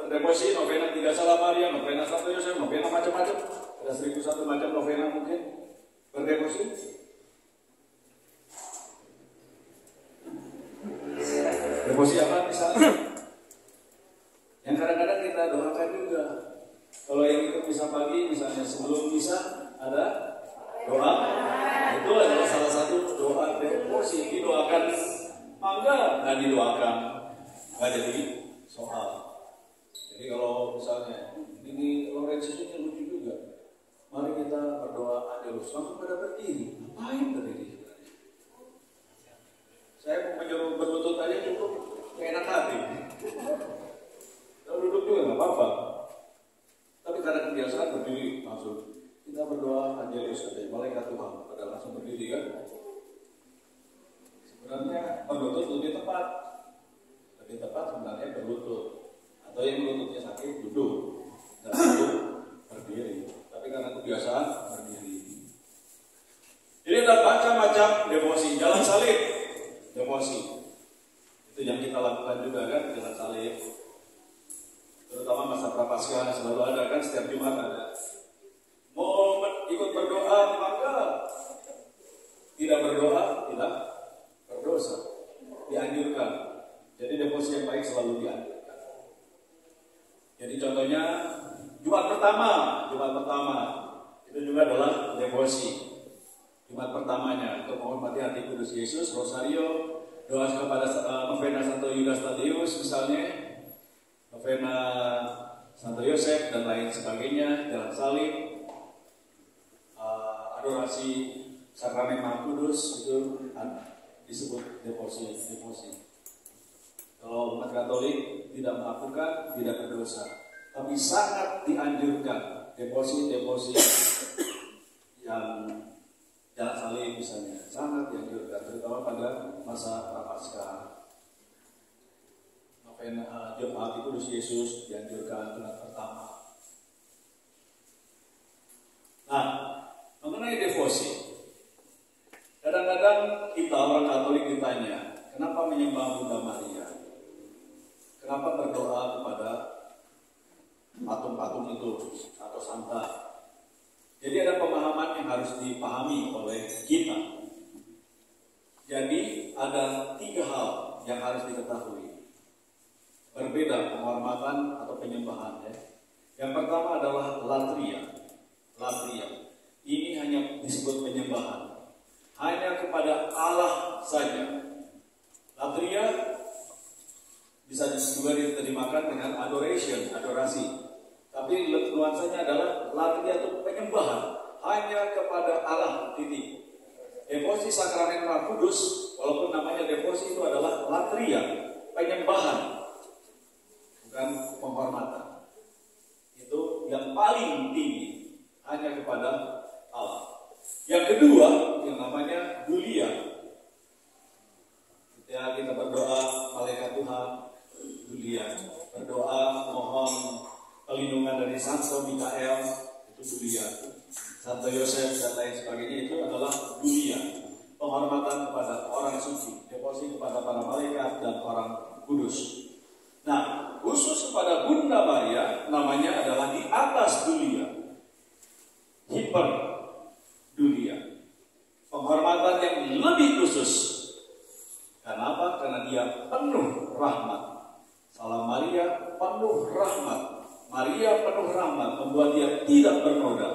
berdeposi, novena 3 Salam Maria, novena 1 Yosef, novena macam-macam. Ada 1001 macam novena mungkin. Berdeposi. Deposi apa misalnya? Yang kadang-kadang kita doakan juga. Kalau yang itu bisa pagi, misalnya sebelum bisa ada doa. Itu adalah salah satu doa deposi. Didoakan mangga, nggak didoakan, nggak jadi soal. Jadi kalau misalnya ini Lorenzo ini lucu juga. Mari kita berdoa Angelus, langsung pada berdiri. Ngapain berdiri? Saya mau menyuruh berlutut aja cukup enak hati. Kalau duduk juga nggak apa-apa. Tapi karena kebiasaan berdiri langsung. Kita berdoa Angelus katanya, malaikat Tuhan pada langsung berdiri kan. Sebenarnya berlutut lebih tepat. Lebih tepat sebenarnya berlutut. Atau yang lututnya sakit duduk. Dan duduk berdiri. Tapi karena kebiasaan berdiri. Jadi ada macam-macam devosi. Jalan salib, devosi. Itu yang kita lakukan juga kan, jalan salib. Terutama masa Prapaskah selalu ada kan, setiap Jumat ada. Mau ikut berdoa maka tidak berdoa tidak berdosa. Dianjurkan. Jadi devosi yang baik selalu dianjurkan. Jadi contohnya Jumat pertama itu juga adalah devosi. Jumat pertamanya untuk menghormati hati kudus Yesus, Rosario, doa kepada novena Santo Yudas Tadeus misalnya, novena Santo Yosef dan lain sebagainya, jalan salib, adorasi sakramen Maha Kudus itu disebut devosi. Kalau umat Katolik tidak melakukan, tidak berdosa, tapi sangat dianjurkan devosi yang jalan salib misalnya, sangat dianjurkan, terutama pada masa Prapaskah. Novena Jumat Kudus Yesus dianjurkan Jumat pertama. Nah, mengenai devosi, kadang-kadang kita orang Katolik ditanya, kenapa menyembah Bunda Maria? Kenapa berdoa kepada patung-patung itu atau santa? Jadi ada pemahaman yang harus dipahami oleh kita. Jadi ada 3 hal yang harus diketahui. Berbeda penghormatan atau penyembahan ya. Yang pertama adalah latria. Latria. Ini hanya disebut penyembahan. Hanya kepada Allah saja. Latria bisa juga diterjemahkan dengan adoration, adorasi. Tapi nuansanya adalah latria itu penyembahan hanya kepada Allah, titik. Devosi sakramen Roh Kudus, walaupun namanya devosi, itu adalah latria, penyembahan, bukan penghormatan. Itu yang paling tinggi, hanya kepada Allah. Yang kedua, yang namanya dulia. Ya, kita berdoa, malaikat Tuhan, dulia. Berdoa, mohon perlindungan dari Santo Mikael, itu dulia. Santo Yosef dan lain sebagainya, itu adalah dulia. Penghormatan kepada orang suci, devosi kepada para malaikat dan orang kudus. Nah, khusus kepada Bunda Maria, namanya adalah di atas dulia, hiper dulia, penghormatan yang lebih khusus. Kenapa? Karena dia penuh rahmat. Salam Maria penuh rahmat. Maria penuh rahmat membuat dia tidak bernoda.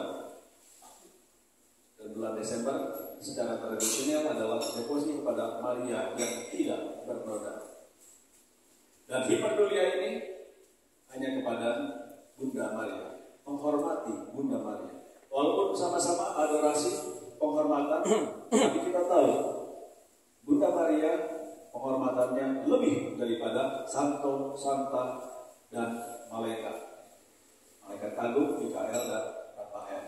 Dan bulan Desember secara tradisional adalah devosi kepada Maria yang tidak bernoda. Dan hiperdulia ini hanya kepada Bunda Maria, menghormati Bunda Maria. Walaupun sama-sama adorasi, penghormatan, tapi kita tahu Bunda Maria penghormatannya lebih daripada Santo, Santa, dan malaikat. Malaikat agung, Mikael dan Rafael.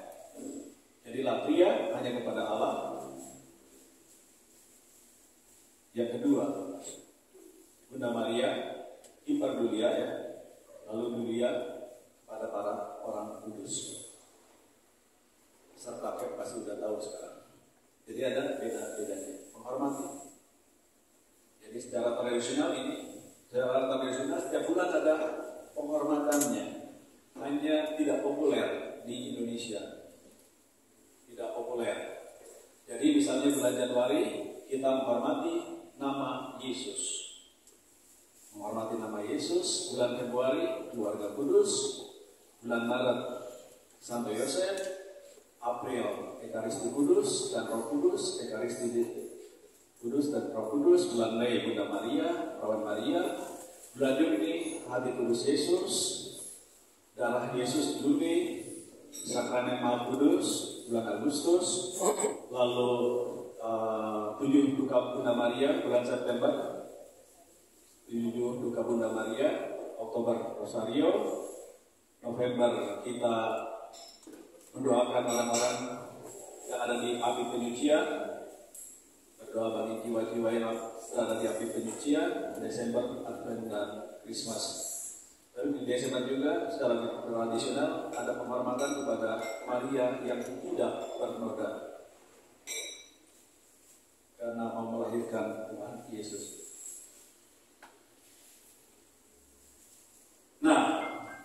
Jadi latria hanya kepada Allah. Yang kedua, Bunda Maria hiperdulia, ya, lalu dulia pada para orang kudus. Serta pasti sudah tahu sekarang. Jadi ada beda-bedanya. Menghormati. Jadi secara tradisional setiap bulan ada penghormatannya. Hanya tidak populer di Indonesia. Tidak populer. Jadi misalnya bulan Januari kita menghormati nama Yesus. Menghormati nama Yesus. Bulan Februari keluarga kudus. Bulan Maret Santo Yosef. April Ekaristi Kudus dan Roh Kudus. Ekaristi Kudus dan Roh Kudus. Bulan Mei Bunda Maria, Perawan Maria. Bulan Juni Hati Kudus Yesus, Darah Yesus Juni, Sakramen Maha Kudus. Bulan Agustus, lalu 7 Duka Bunda Maria bulan September, 7 Duka Bunda Maria, Oktober Rosario, November kita mendoakan orang-orang yang ada di api penyucian, berdoa bagi jiwa-jiwa yang berada di api penyucian. Desember Advent dan Christmas. Lalu di Desember juga secara tradisional ada penghormatan kepada Maria yang tidak bernoda karena mau melahirkan Tuhan Yesus. Nah,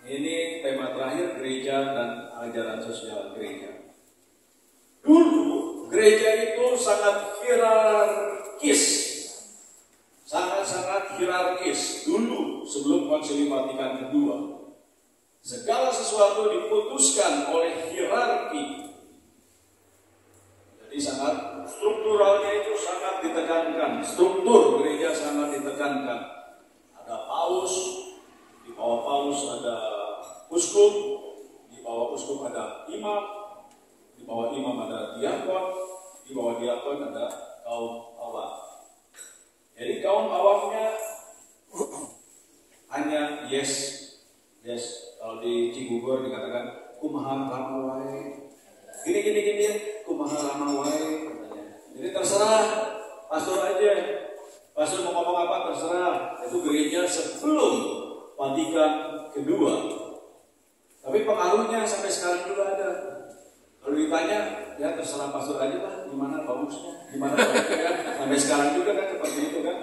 ini tema terakhir, gereja dan ajaran sosial gereja. Dulu gereja itu sangat hierarkis, sangat hierarkis. Dulu sebelum Konsili Vatikan II, segala sesuatu diputuskan oleh hierarki. Jadi sangat strukturalnya itu sangat ditekankan. Struktur gereja sangat ditekankan. Ada paus, di bawah paus ada uskup, di bawah uskup ada imam, di bawah imam ada diakon, di bawah diakon ada kaum awam. Jadi kaum awamnya hanya yes. Kalau di Cibubur dikatakan kumaha ramawai, gini, kumaha ramawai. Jadi terserah pastor aja, pastor mau ngomong apa terserah. Itu gereja sebelum Vatikan II. Tapi pengaruhnya sampai sekarang juga ada. Kalau ditanya, ya terserah pastor aja lah, gimana bagusnya, gimana baiknya kan. Sampai sekarang juga kan seperti itu kan.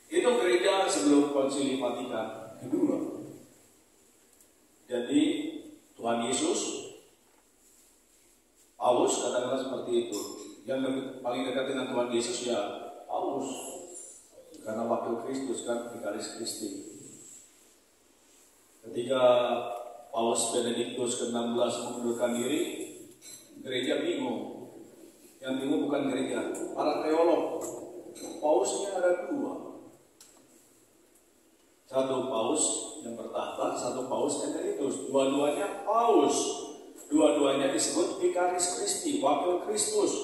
Itu gereja sebelum Konsili Vatikan II. Jadi Tuhan Yesus, Paulus katakanlah seperti itu. Yang paling dekat dengan Tuhan Yesus ya Paulus, karena wakil Kristus kan, vikaris Kristi. Ketika Paus Benediktus ke-16 mengundurkan diri, gereja bingung. Yang bingung bukan gereja, para teolog. Pausnya ada dua. Satu paus yang bertahta, satu paus emeritus. Dua-duanya paus. Dua-duanya disebut Vicaris Christi, wakil Kristus.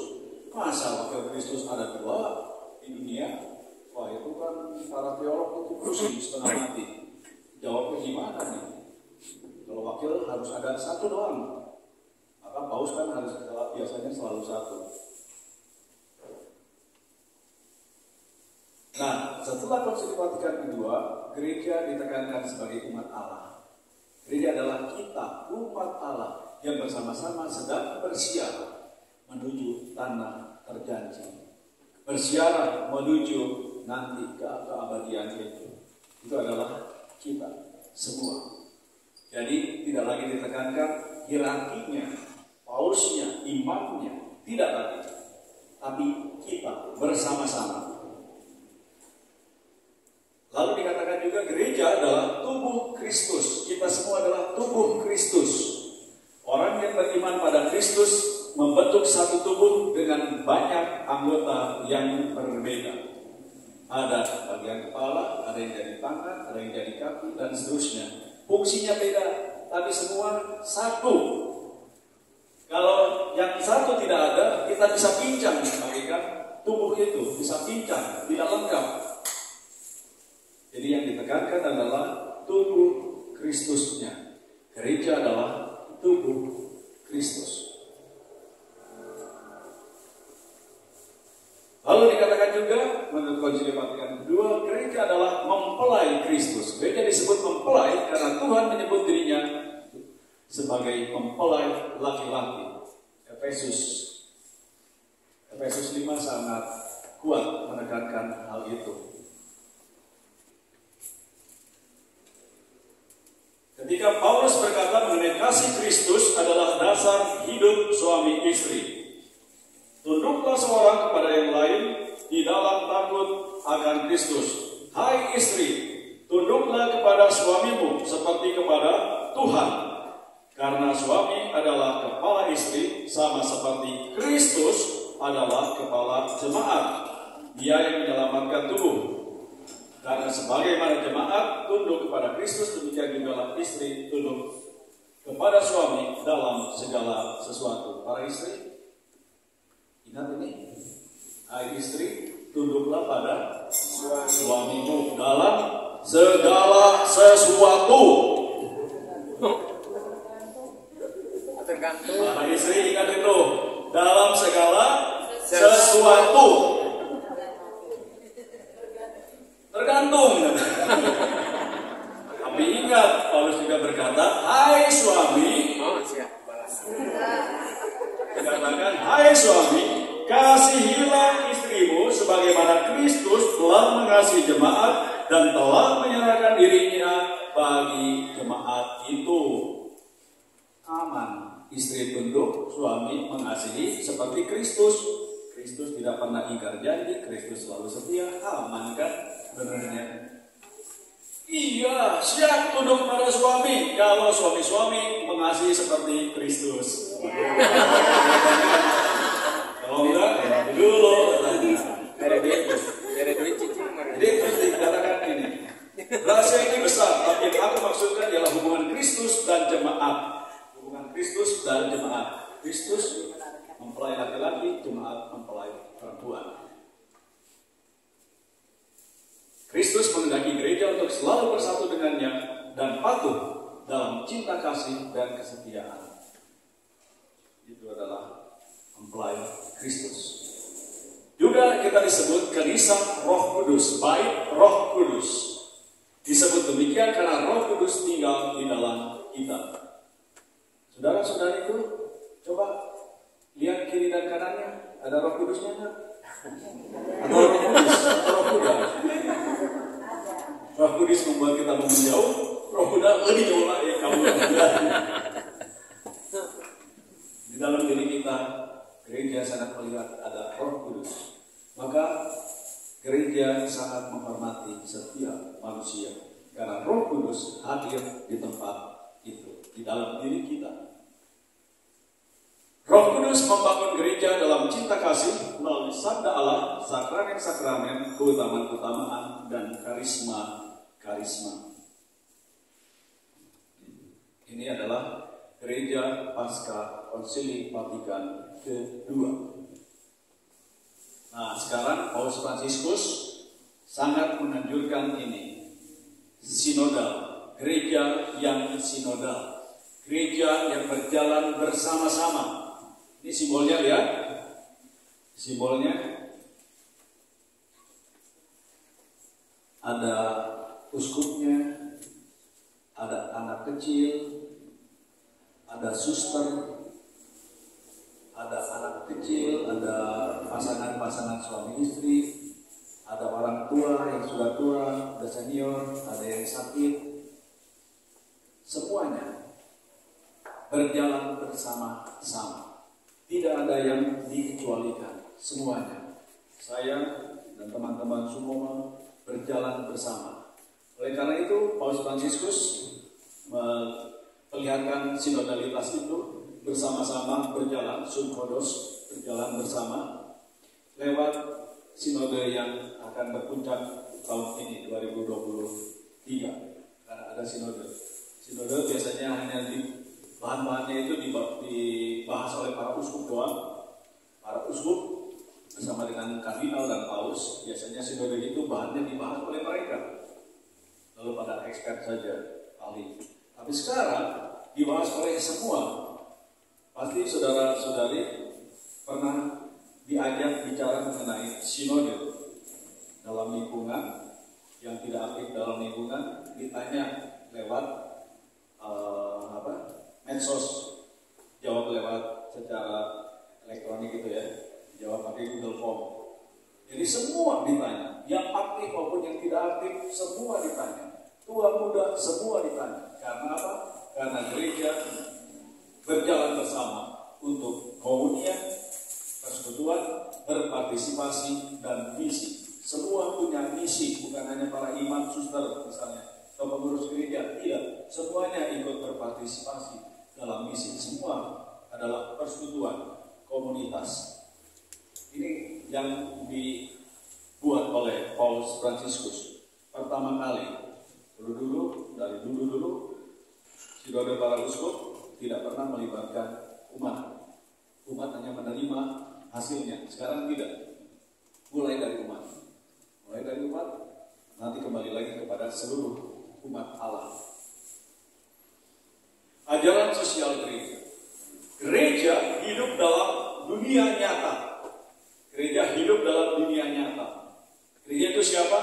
Masa wakil Kristus ada dua di dunia? Wah, itu kan para teolog itu pusing setengah mati. Jawabnya gimana nih? Kalau wakil harus ada satu doang. Maka paus kan harus biasanya selalu satu. Nah, setelah Konsil Vatikan kedua, gereja ditekankan sebagai umat Allah. Gereja adalah kita, umat Allah, yang bersama-sama sedang bersiar menuju tanah terjanji. Bersiar menuju nanti ke keabadian itu. Itu adalah kita semua. Jadi tidak lagi ditekankan hierarkinya, pausnya, imamnya, tidak lagi. Tapi kita bersama-sama. Lalu dikatakan juga gereja adalah tubuh Kristus. Kita semua adalah tubuh Kristus. Orang yang beriman pada Kristus membentuk satu tubuh dengan banyak anggota yang berbeda. Ada bagian kepala, ada yang jadi tangan, ada yang jadi kaki, dan seterusnya. Fungsinya beda, tapi semua satu. Kalau yang satu tidak ada, kita bisa pincang, bagaikan tubuh itu bisa pincang, tidak lengkap. Jadi yang ditekankan adalah tubuh Kristusnya. Gereja adalah tubuh Kristus. Lalu dikatakan juga menurut Konsil Vatikan II, gereja adalah mempelai Kristus. Gereja disebut mempelai karena Tuhan menyebut dirinya sebagai mempelai laki-laki. Efesus 5 sangat kuat menekankan hal itu. Ketika Paulus berkata mengenai kasih Kristus adalah dasar hidup suami istri. Tunduklah seorang kepada yang lain di dalam takut akan Kristus. Hai istri, tunduklah kepada suamimu seperti kepada Tuhan. Karena suami adalah kepala istri sama seperti Kristus adalah kepala jemaat. Dia yang menyelamatkan tubuh. Karena sebagaimana jemaat tunduk kepada Kristus, demikian juga istri tunduk kepada suami dalam segala sesuatu. Para istri, ingat ini. Hai istri, tunduklah pada suamimu dalam segala sesuatu. Tergantung. Para istri ingat itu, dalam segala sesuatu. Tergantung. Tapi ingat, Paulus juga berkata, hai suami. Dikatakan, hai suami, kasihilah istrimu sebagaimana Kristus telah mengasihi jemaat dan telah menyerahkan dirinya bagi jemaat itu. Aman, istri tunduk, suami mengasihi seperti Kristus. Kristus tidak pernah ingkar janji, Kristus selalu setia. Aman kan? Benernya. Iya, siap tunduk pada suami kalau suami-suami mengasihi seperti Kristus. Kalau enggak, dulu. Dari duit cicing. Jadi terus dikatakan ini. Rahasia ini besar, tapi yang aku maksudkan ialah hubungan Kristus dan jemaat. Hubungan Kristus dan jemaat. Kristus mempelai laki-laki, jemaat mempelai perempuan. Kristus menghendaki gereja untuk selalu bersatu dengannya dan patuh dalam cinta kasih dan kesetiaan. Itu adalah mempelai Kristus. Juga kita disebut gelisah Roh Kudus, baik Roh Kudus. Disebut demikian karena Roh Kudus tinggal di dalam kita. Saudara-saudariku, coba lihat kiri dan kanannya, ada Roh Kudusnya enggak? Atau Roh Kudus, atau Roh Kuda? Roh Kudus membuat kita menjauh, Roh Kuda lebih jauh lagi kamu. Di dalam diri kita, gereja sangat melihat ada Roh Kudus. Maka gereja sangat menghormati setiap manusia karena Roh Kudus hadir di tempat itu. di dalam diri kita. Roh Kudus membangun gereja dalam cinta kasih melalui sabda Allah, sakramen-sakramen, keutamaan-keutamaan, dan karisma-karisma. Ini adalah gereja pasca Konsili Vatikan kedua. Nah, sekarang Paus Fransiskus sangat menganjurkan ini, sinodal, gereja yang sinodal, gereja yang berjalan bersama-sama. Ini simbolnya, lihat, simbolnya ada uskupnya, ada anak kecil, ada suster, ada anak kecil, ada pasangan-pasangan suami istri, ada orang tua yang sudah tua, ada senior, ada yang sakit. Semuanya berjalan bersama-sama. Tidak ada yang dikecualikan. Semuanya. Saya dan teman-teman semua berjalan bersama. Oleh karena itu, Paus Fransiskus memperlihatkan sinodalitas itu bersama-sama berjalan, synodos, berjalan bersama lewat sinode yang akan berpuncak tahun ini 2023. Karena ada sinode. Sinode biasanya hanya bahan-bahannya itu dibahas oleh para uskup doang. Para uskup bersama dengan kardinal dan paus, biasanya sinode itu bahannya dibahas oleh mereka. Lalu pada expert saja, ahli. Tapi sekarang dibahas oleh semua. Pasti saudara-saudari pernah diajak bicara mengenai sinode dalam lingkungan, yang tidak aktif dalam lingkungan, ditanya lewat medsos, jawab lewat secara elektronik gitu ya, jawab pakai Google Form. Jadi semua ditanya, yang aktif maupun yang tidak aktif semua ditanya, tua muda semua ditanya. Karena apa? Karena gereja berjalan bersama untuk komunian, persekutuan, berpartisipasi, dan misi. Semua punya misi, bukan hanya para imam, suster misalnya, atau pengurus gereja, tidak. Semuanya ikut berpartisipasi dalam misi. Semua adalah persekutuan, komunitas. Ini yang dibuat oleh Paus Fransiskus pertama kali. Dari dulu sinode para uskup tidak pernah melibatkan umat. Umat hanya menerima hasilnya. Sekarang tidak. Mulai dari umat, nanti kembali lagi kepada seluruh umat Allah. Ajaran sosial gereja. Gereja hidup dalam dunia nyata. Gereja hidup dalam dunia nyata. Gereja itu siapa?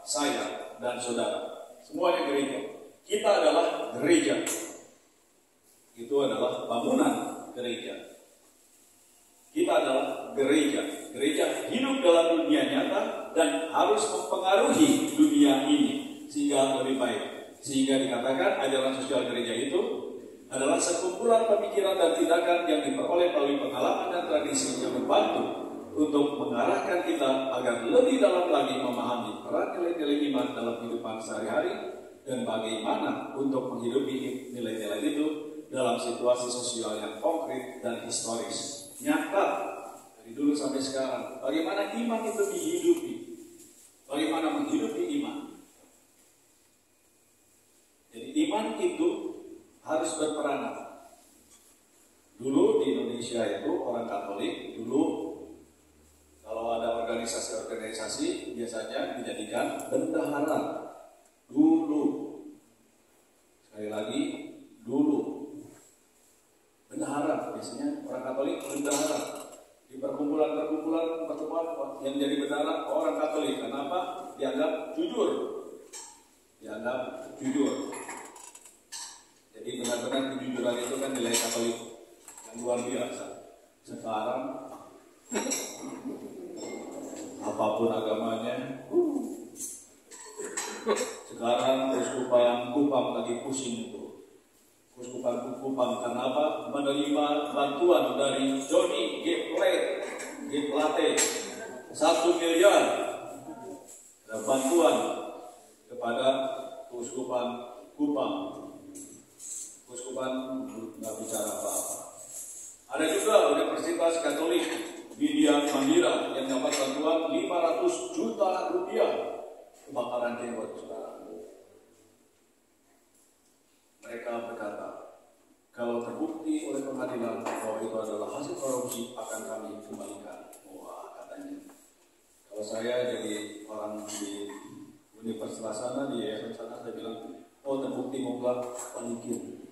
Saya dan saudara. Semuanya gereja. Kita adalah gereja. Itu adalah bangunan gereja. Kita adalah gereja. Gereja hidup dalam dunia nyata dan harus mempengaruhi dunia ini sehingga lebih baik. Sehingga dikatakan ajaran sosial gereja itu adalah sekumpulan pemikiran dan tindakan yang diperoleh melalui pengalaman dan tradisi yang membantu untuk mengarahkan kita agar lebih dalam lagi memahami peran nilai-nilai iman dalam kehidupan sehari-hari dan bagaimana untuk menghidupi nilai-nilai itu dalam situasi sosial yang konkret dan historis. Nyata dari dulu sampai sekarang, bagaimana iman itu dihidupi, bagaimana menghidupi iman. Jadi iman itu harus berperanan. Dulu di Indonesia itu orang Katolik dulu kalau ada organisasi biasanya dijadikan bendahara. Dulu, sekali lagi dulu, bendahara biasanya orang Katolik bendahara di perkumpulan pertemuan yang jadi bendahara orang Katolik. Kenapa? Dianggap jujur. Jadi benar-benar kejujuran itu kan nilai Katolik yang luar biasa. Sekarang apapun agamanya, sekarang Uskupan Kupang lagi pusing itu. Uskupan Kupang kenapa? Menerima bantuan dari Johnny G. Plate 1 miliar bantuan kepada Uskupan Kupang Keuskupan nggak bicara apa-apa. Ada juga Universitas Katolik Widya Mandira yang dapat bantuan 500 juta rupiah kebakaran jenggot, saudara. Mereka berkata, kalau terbukti oleh pengadilan bahwa itu adalah hasil korupsi, akan kami kembalikan. Wah, katanya. Kalau saya jadi orang di universitas sana, di yayasan sana, saya bilang, oh terbukti mutlak, balikin.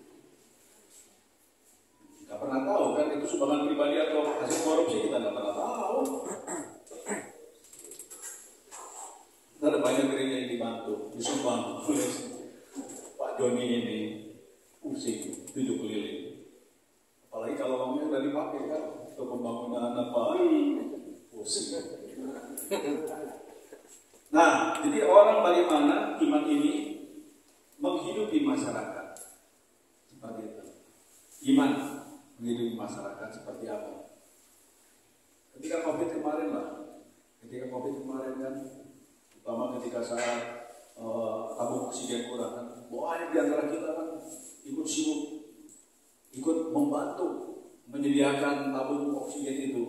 Gak pernah tahu kan itu sumbangan pribadi atau hasil korupsi, kita gak pernah tahu. Ada banyak gereja yang dibantu, disumbang oleh Pak Joni ini, pusing, 7 keliling. Apalagi kalau uangnya udah dipakai kan untuk pembangunan apa, pusing. Nah, jadi orang bagaimana iman ini menghidupi masyarakat seperti itu. Iman menghidupi masyarakat seperti apa? Ketika COVID kemarin kan, terutama ketika saya tabung oksigen kurang kan, banyak di antara kita kan ikut sibuk, ikut membantu menyediakan tabung oksigen itu.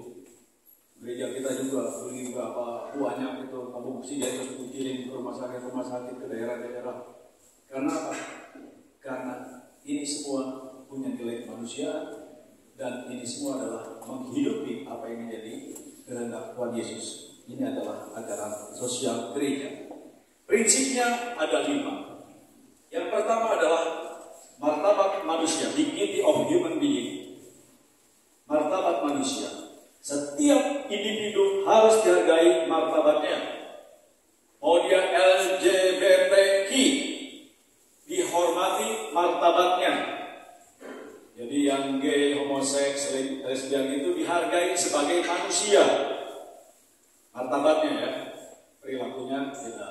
Gereja kita juga beli berapa banyak itu tabung oksigen terus dikirim ke rumah sakit ke daerah-daerah. Karena apa? Karena ini semua punya nilai manusia dan ini semua adalah menghidupi apa yang menjadi kehendak Tuhan Yesus. Ini adalah ajaran sosial gereja. Prinsipnya ada 5. Yang pertama adalah martabat manusia, dignity of human being. Martabat manusia. Setiap individu harus dihargai martabatnya. Mau dia LGBTQ, dihormati martabatnya. Jadi yang gay, homoseks, lesbian itu dihargai sebagai manusia. Martabatnya ya, perilakunya beda,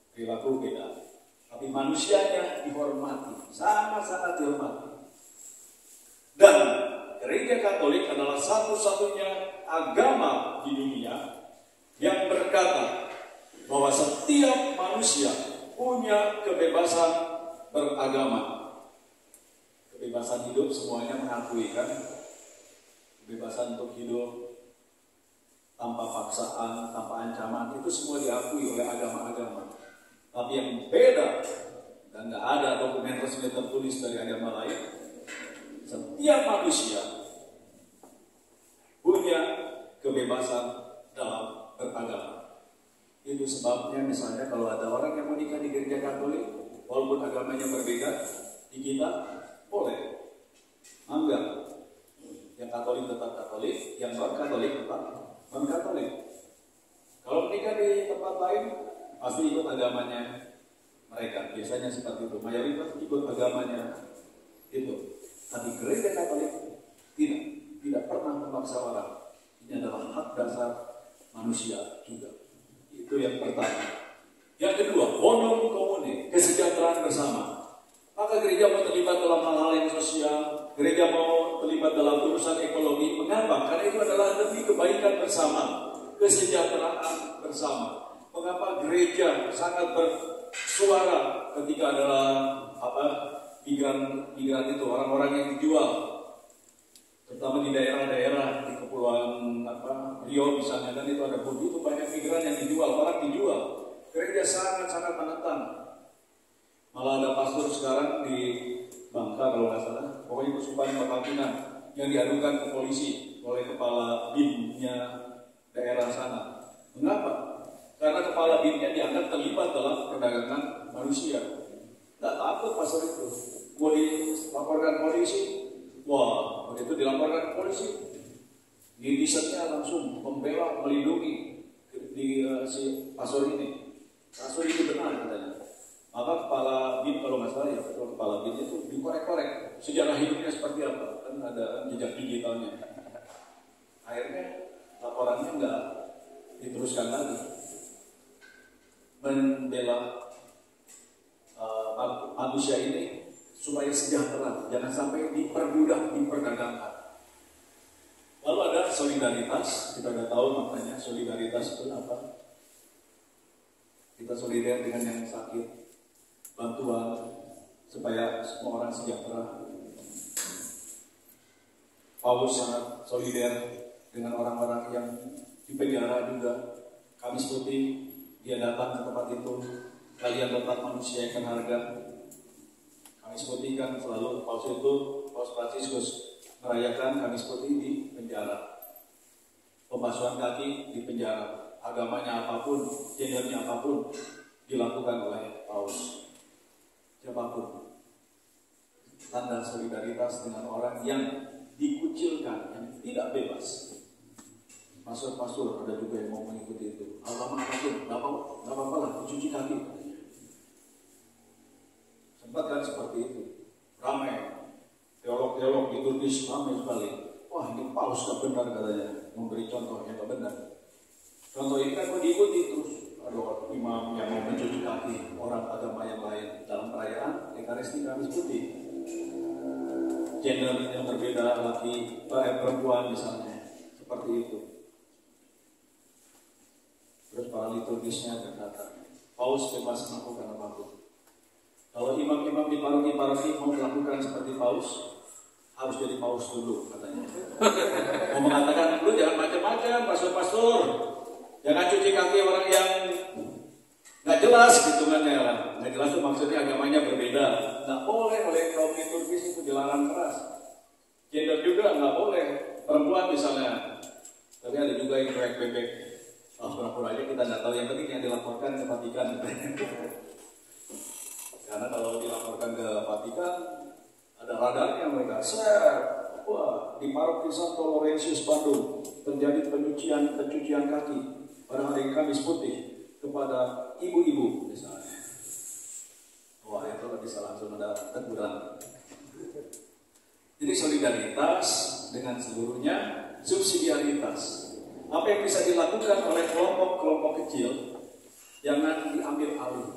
perilaku beda. Tapi manusianya dihormati, sangat-sangat dihormati. Dan Gereja Katolik adalah satu-satunya agama di dunia yang berkata bahwa setiap manusia punya kebebasan beragama. Kebebasan hidup semuanya mengakui kan, kebebasan untuk hidup tanpa paksaan, tanpa ancaman, itu semua diakui oleh agama-agama. Tapi yang beda, dan tidak ada dokumen resmi tertulis dari agama lain, setiap manusia punya kebebasan dalam beragama. Itu sebabnya misalnya kalau ada orang yang menikah di gereja Katolik, walaupun agamanya berbeda, di kita boleh. Enggak. Yang Katolik tetap Katolik, yang non-Katolik tetap non-Katolik. Kalau menikah di tempat lain, pasti ikut agamanya mereka. Biasanya seperti itu. Mayoritas ikut agamanya itu. Tapi gereja Katolik tidak pernah memaksa orang. Ini adalah hak dasar manusia juga. Itu yang pertama. Yang kedua, bonum comune, kesejahteraan bersama. Maka gereja mau terlibat dalam hal-hal yang sosial, gereja mau terlibat dalam urusan ekologi. Mengapa? Karena itu adalah demi kebaikan bersama, kesejahteraan bersama. Mengapa gereja sangat bersuara ketika adalah migran itu, orang-orang yang dijual, terutama di daerah-daerah di kepulauan Rio misalnya, kan itu ada begitu banyak migran yang dijual, orang dijual. Gereja sangat-sangat menentang. Malah ada pastor sekarang di Bangka kalau nggak salah, pokoknya Keuskupan Kota Pinang yang diadukan ke polisi oleh kepala BIM-nya daerah sana. Mengapa? Karena kepala BIM-nya dianggap terlibat dalam perdagangan manusia. Tidak takut pastor itu. Mau dilaporkan polisi, wah, begitu dilaporkan polisi, di t-shirtnya langsung membela, melindungi si pastor ini. Pastor itu benar katanya. Maka kepala BIM kalau nggak salah ya, kepala BIM itu dikorek-korek sejarah hidupnya seperti apa, kan ada jejak digitalnya. Akhirnya laporannya nggak diteruskan lagi. Membela manusia ini supaya sejahtera, jangan sampai diperbudak, diperdagangkan. Lalu ada solidaritas, kita sudah tahu maknanya solidaritas itu apa. Kita solidar dengan yang sakit, bantuan supaya semua orang sejahtera. Paulus sangat solider dengan orang-orang yang di penjara juga. Kamis Putih, dia datang ke tempat itu. Kalian tetap manusia yang berharga. Kamis Putih kan selalu Paus Fransiskus merayakan Kamis Putih di penjara. Pembasuhan kaki di penjara. Agamanya apapun, gendernya apapun, dilakukan oleh Paus. Siapapun. Tanda solidaritas dengan orang yang dikucilkan, yang tidak bebas. Pastor-pastor ada juga yang mau mengikuti itu. Agama apapun, nggak apa-apa lah, cuci kaki. Sempat kan seperti itu, ramai. Teolog-teolog di Turki ramai sekali. Wah, ini Paus nggak benar katanya, memberi contoh yang nggak benar. Contoh ini kan mau diikuti terus. Ada imam yang mau mencuci kaki orang agama yang lain dalam perayaan Ekaristi Kamis Putih. Gender yang berbeda, perempuan misalnya, seperti itu. Terus para liturgisnya berkata, Paus bebas melakukan apapun. Kalau imam-imam di paroki-paroki mau melakukan seperti Paus, harus jadi Paus dulu katanya. Mau mengatakan, lu jangan macam-macam, pastor-pastor, jangan cuci kaki orang yang nggak jelas hitungannya lah. Nggak jelas itu maksudnya agamanya berbeda. Nggak boleh oleh kaum liturgis itu dilarang keras. Gender juga nggak boleh. Perempuan misalnya. Tapi ada juga yang proyek bebek. Pura-pura aja kita nggak tahu. Yang penting yang dilaporkan ke Vatikan. Karena kalau dilaporkan ke Vatikan, ada radarnya mereka. Wah, di paroki Santo Laurentius Bandung terjadi pencucian kaki pada hari Kamis Putih kepada ibu-ibu misalnya. Wah, itu bisa langsung ada teguran. Jadi solidaritas dengan seluruhnya, subsidiaritas. Apa yang bisa dilakukan oleh kelompok-kelompok kecil, jangan diambil alih.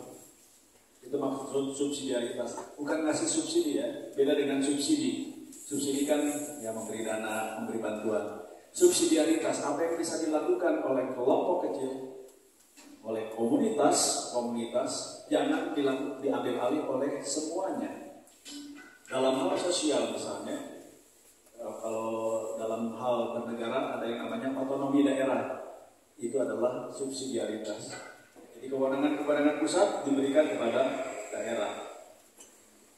Itu maksud subsidiaritas. Bukan ngasih subsidi ya, beda dengan subsidi. Subsidi kan ya memberi dana, memberi bantuan. Subsidiaritas, apa yang bisa dilakukan oleh kelompok kecil, oleh komunitas, jangan diambil alih oleh semuanya. Dalam hal sosial misalnya, kalau dalam hal bernegara ada yang namanya otonomi daerah, itu adalah subsidiaritas. Jadi kewenangan pusat diberikan kepada daerah.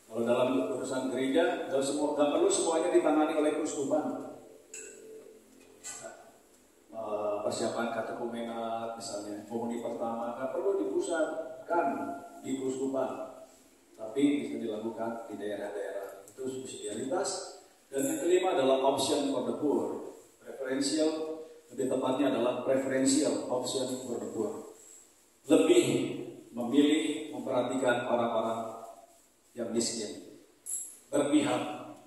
Kalau dalam urusan gereja, nggak perlu semuanya ditangani oleh keuskupan. Persiapan katekumenat misalnya, komuni pertama nggak perlu dipusatkan di keuskupan, tapi bisa dilakukan di daerah-daerah. Itu subsidiaritas. Dan yang kelima adalah option for the poor, preferential, lebih tepatnya adalah preferential option for the poor. Lebih memilih memperhatikan orang-orang yang miskin, berpihak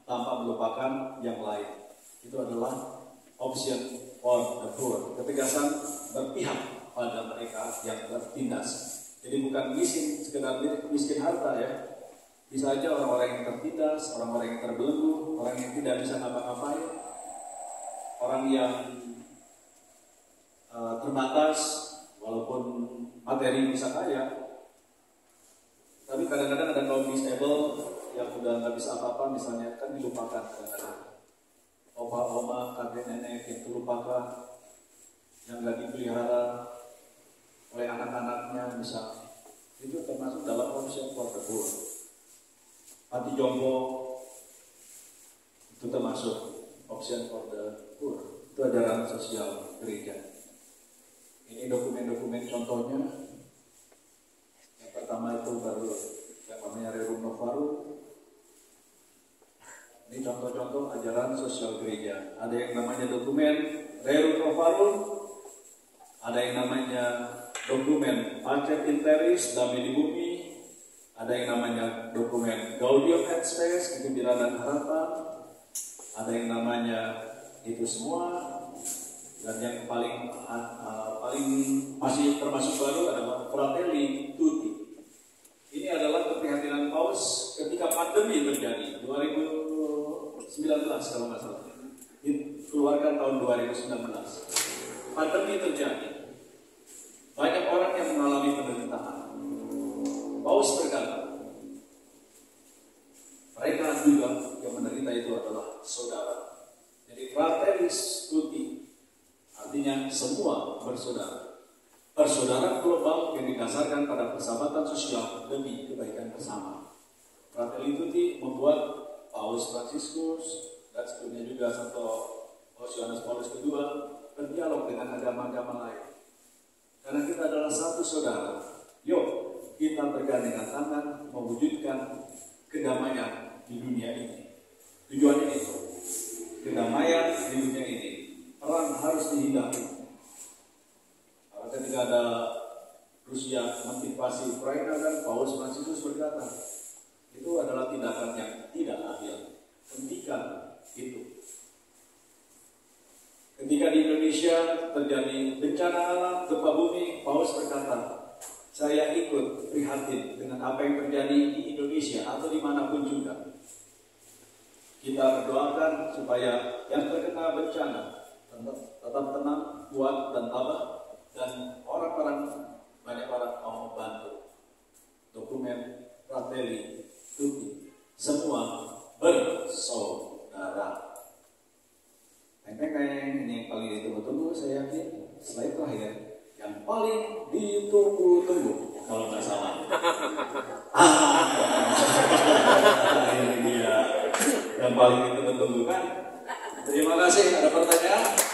tanpa melupakan yang lain. Itu adalah option for the poor, ketegasan berpihak pada mereka yang tertindas. Jadi bukan miskin sekedar miskin harta ya. Bisa aja orang-orang yang tertindas, orang-orang yang terbelenggu, orang yang tidak bisa ngapa-ngapain, orang yang terbatas, walaupun materi bisa kaya, tapi kadang-kadang ada kaum disable yang udah nggak bisa apa-apa, misalnya kan dilupakan kadang-kadang. Opa-oma, kakek nenek yang terlupakan, yang nggak dipelihara oleh anak-anaknya misalnya, itu termasuk dalam option for the poor. Panti jompo itu termasuk option for the poor. Itu ajaran sosial gereja. Ini dokumen-dokumen contohnya. Yang pertama itu baru yang namanya Rerum Novarum. Ini contoh-contoh ajaran sosial gereja. Ada yang namanya dokumen Rerum Novarum, ada yang namanya dokumen Pacet in Terris, Damai di Bumi, ada yang namanya dokumen Gaudium et Spes, Kegembiraan dan Harapan, ada yang namanya itu semua, dan yang paling masih termasuk baru adalah Fratelli Tutti. Ini adalah keprihatinan Paus ketika pandemi terjadi 2019 kalau nggak salah, dikeluarkan tahun 2019. Pandemi terjadi, banyak orang yang mengalami penderitaan. Paus berkata, Fraternis Tutti, artinya semua bersaudara. Persaudaraan global yang didasarkan pada persahabatan sosial demi kebaikan bersama. Fratelli Tutti membuat Paus Fransiskus dan sebelumnya juga Santo Yohanes Paulus II berdialog dengan agama-agama lain. Karena kita adalah satu saudara, yuk kita bergandengan tangan mewujudkan kedamaian di dunia ini. Tujuannya itu, kedamaian di dunia ini. Perang harus dihindari. Ketika ada Rusia menginvasi Ukraina dan Paus Fransiskus berkata, itu adalah tindakan yang tidak adil. Hentikan itu. Ketika di Indonesia terjadi bencana alam, gempa bumi, Paus berkata, saya ikut prihatin dengan apa yang terjadi di Indonesia atau dimanapun juga. Kita berdoakan supaya yang terkena bencana tetap tenang, kuat dan tabah, dan banyak orang mau membantu. Dokumen Fratelli Tutti, semua bersaudara. Ini yang paling ditunggu-tunggu, saya yakin. Slide terakhir, yang paling ditunggu-tunggu, kalau nggak salah. Ini dia yang paling ditunggu-tunggu kan. Terima kasih. Ada pertanyaan?